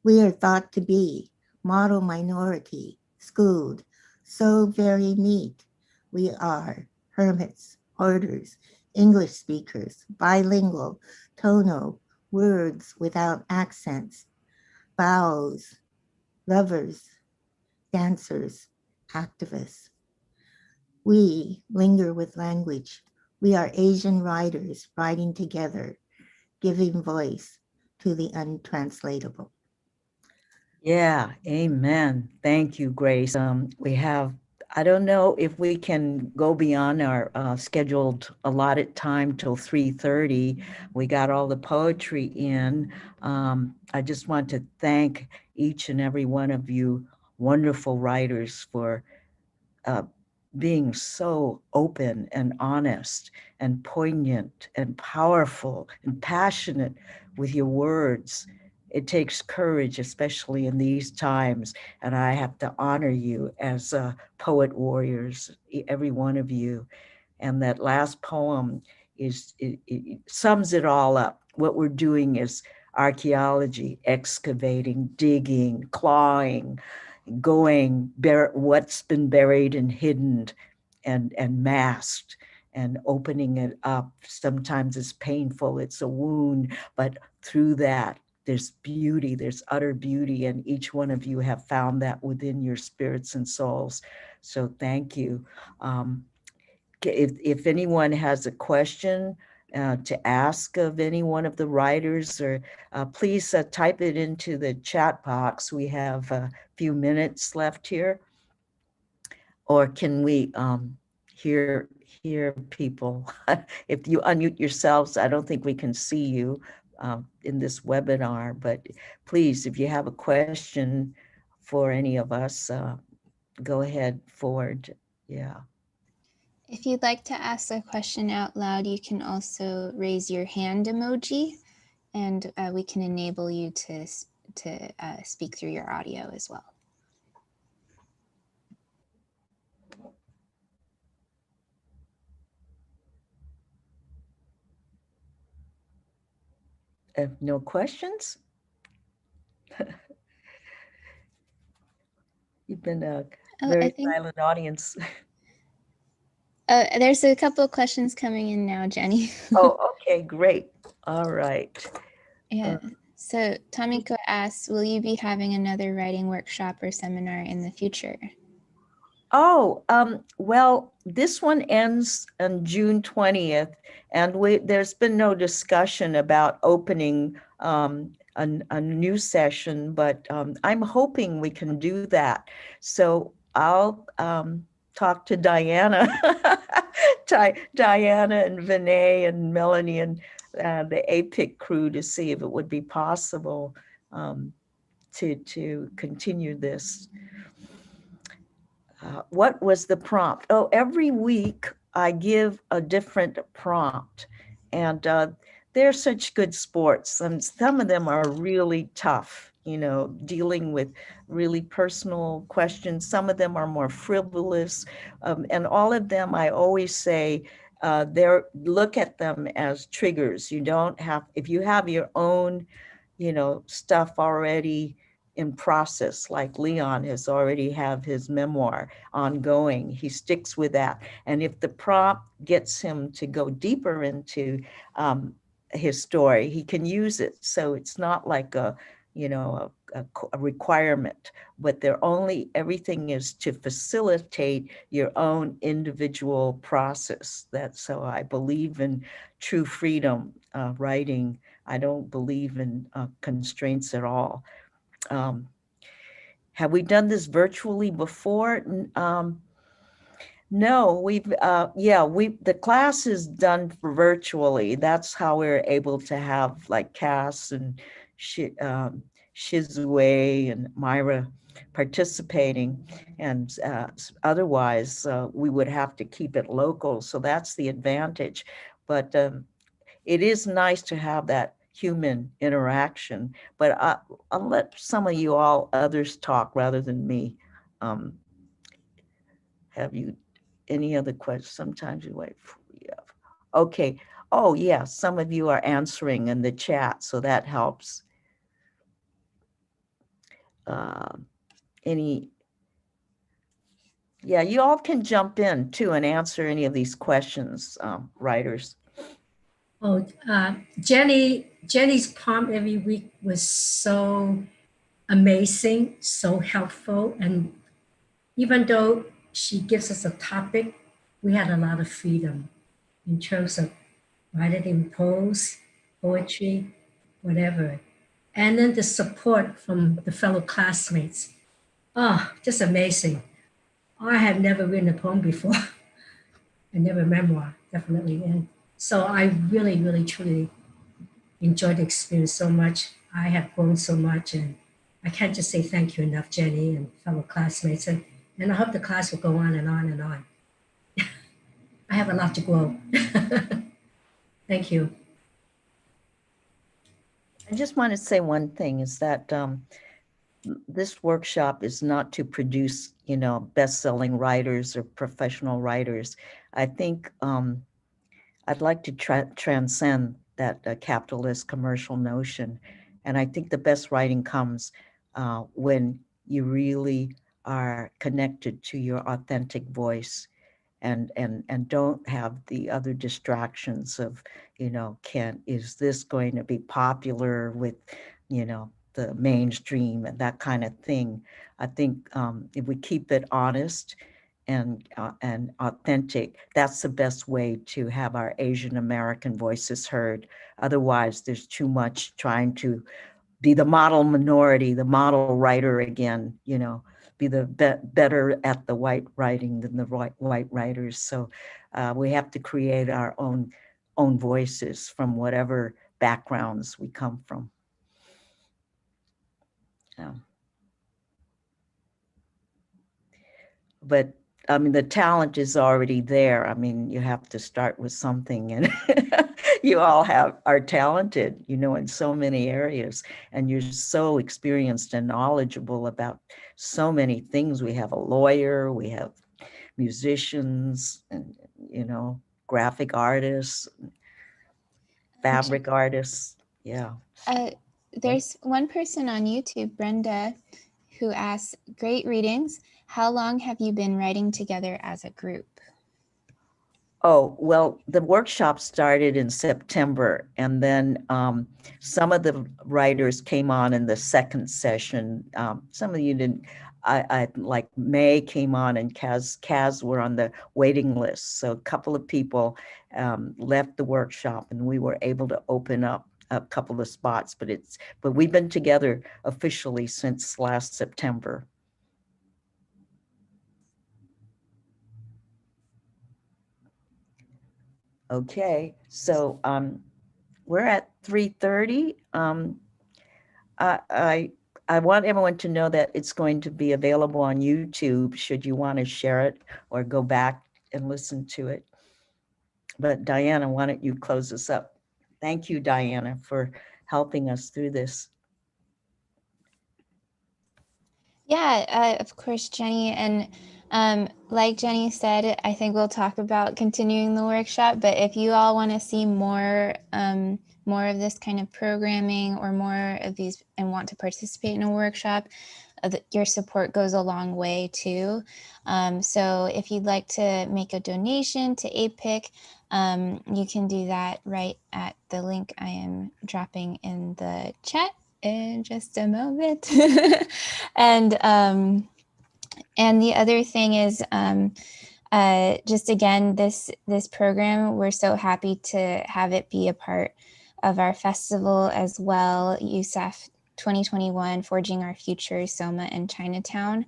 We are thought to be model minority, schooled, so very neat. We are hermits, hoarders, English speakers, bilingual, tonal, words without accents, vows, lovers, dancers, activists. We linger with language. We are Asian writers writing together, giving voice to the untranslatable. Yeah, amen. Thank you, Grace. We have, I don't know if we can go beyond our scheduled allotted time till 3:30. We got all the poetry in. I just want to thank each and every one of you wonderful writers for being so open and honest and poignant and powerful and passionate with your words. It takes courage, especially in these times, and I have to honor you as poet warriors, every one of you. And that last poem it sums it all up. What we're doing is archaeology, excavating, digging, clawing, going what's been buried and hidden and masked, and opening it up. Sometimes it's painful, it's a wound, but through that there's beauty, there's utter beauty, and each one of you have found that within your spirits and souls. So thank you. If anyone has a question to ask of any one of the writers, or please type it into the chat box. We have a few minutes left here. Or can we hear people? If you unmute yourselves, I don't think we can see you in this webinar, but please, if you have a question for any of us, go ahead forward. Yeah. If you'd like to ask a question out loud, you can also raise your hand emoji, and we can enable you to speak through your audio as well. If no questions? You've been a very silent audience. There's a couple of questions coming in now, Genny. Oh, okay, great. All right. Yeah. So Tamiko asks, will you be having another writing workshop or seminar in the future? Oh, well, this one ends on June 20th, and there's been no discussion about opening a new session, but I'm hoping we can do that. So I'll talk to Diana, Diana and Vinay and Melanie and the APIC crew to see if it would be possible to continue this. What was the prompt? Oh, every week I give a different prompt, and they're such good sports. And some of them are really tough, you know, dealing with really personal questions. Some of them are more frivolous, and all of them, I always say, look at them as triggers. You don't have, if you have your own, you know, stuff already in process, like Leon has already have his memoir ongoing, he sticks with that. And if the prompt gets him to go deeper into his story, he can use it. So it's not like a, you know, a requirement, but everything is to facilitate your own individual process. That's so I believe in true freedom writing. I don't believe in constraints at all. Have we done this virtually before? No, the class is done virtually. That's how we're able to have like Cass and Shizue and Myra participating, and otherwise we would have to keep it local. So that's the advantage. But it is nice to have that human interaction, but I'll let some of you all others talk rather than me. Have you any other questions? Sometimes you wait for, yeah. Okay. Oh yeah, some of you are answering in the chat, so that helps. Yeah, you all can jump in too and answer any of these questions, writers. Oh, Jenny's prompt every week was so amazing, so helpful. And even though she gives us a topic, we had a lot of freedom in terms of writing in prose, poetry, whatever. And then the support from the fellow classmates. Oh, just amazing. I had never written a poem before. I never memoir, definitely. And so I really, really, truly enjoyed the experience so much. I have grown so much, and I can't just say thank you enough, Jenny and fellow classmates. And I hope the class will go on and on and on. I have a lot to grow. Thank you. I just want to say one thing is that this workshop is not to produce, you know, best-selling writers or professional writers. I think I'd like to transcend that capitalist commercial notion. And I think the best writing comes when you really are connected to your authentic voice and don't have the other distractions of, you know, is this going to be popular with, you know, the mainstream and that kind of thing. I think if we keep it honest and authentic, that's the best way to have our Asian American voices heard. Otherwise, there's too much trying to be the model minority, the model writer again, you know, be the better at the white writing than the white writers. So we have to create our own voices from whatever backgrounds we come from. But I mean, the talent is already there. I mean, you have to start with something, and you all are talented, you know, in so many areas, and you're so experienced and knowledgeable about so many things. We have a lawyer, we have musicians, and, you know, graphic artists, fabric artists. Yeah. There's one person on YouTube, Brenda, who asks, great readings. How long have you been writing together as a group? Oh, well, the workshop started in September, and then some of the writers came on in the second session. Some of you didn't. like May came on and Kaz were on the waiting list. So a couple of people left the workshop and we were able to open up a couple of spots, but we've been together officially since last September. Okay, so we're at 3:30. I want everyone to know that it's going to be available on YouTube should you want to share it or go back and listen to it. But Diana, why don't you close us up? Thank you, Diana, for helping us through this. Yeah, of course, Genny. And like Genny said, I think we'll talk about continuing the workshop. But if you all want to see more of this kind of programming or more of these and want to participate in a workshop, your support goes a long way too. So if you'd like to make a donation to APIC, you can do that right at the link I am dropping in the chat in just a moment. And the other thing is, just again, this program, we're so happy to have it be a part of our festival as well, USAAF 2021, Forging Our Future, Soma and Chinatown,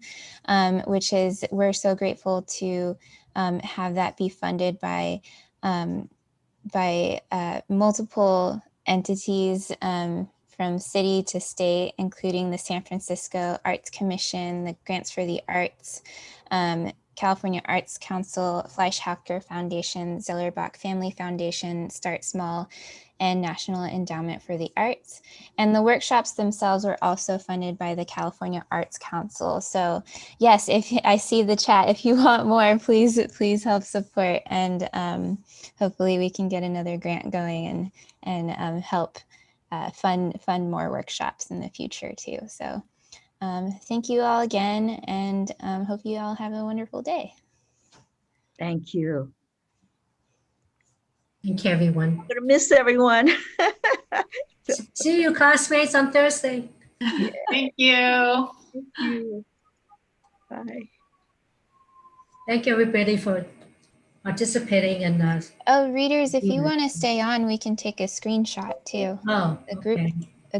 which is, we're so grateful to have that be funded by multiple entities from city to state, including the San Francisco Arts Commission, the Grants for the Arts, California Arts Council, Fleischhacker Foundation, Zellerbach Family Foundation, Start Small, and National Endowment for the Arts. And the workshops themselves were also funded by the California Arts Council. So yes, if I see the chat, if you want more, please help support. And hopefully we can get another grant going and help fund more workshops in the future too. So thank you all again, and hope you all have a wonderful day. Thank you. Thank you, everyone. I'm gonna miss everyone. See you, classmates, on Thursday. Yeah. Thank you. Thank you. Bye. Thank you, everybody, for participating. And oh, readers, if you want to stay on, we can take a screenshot too. oh, the group. okay.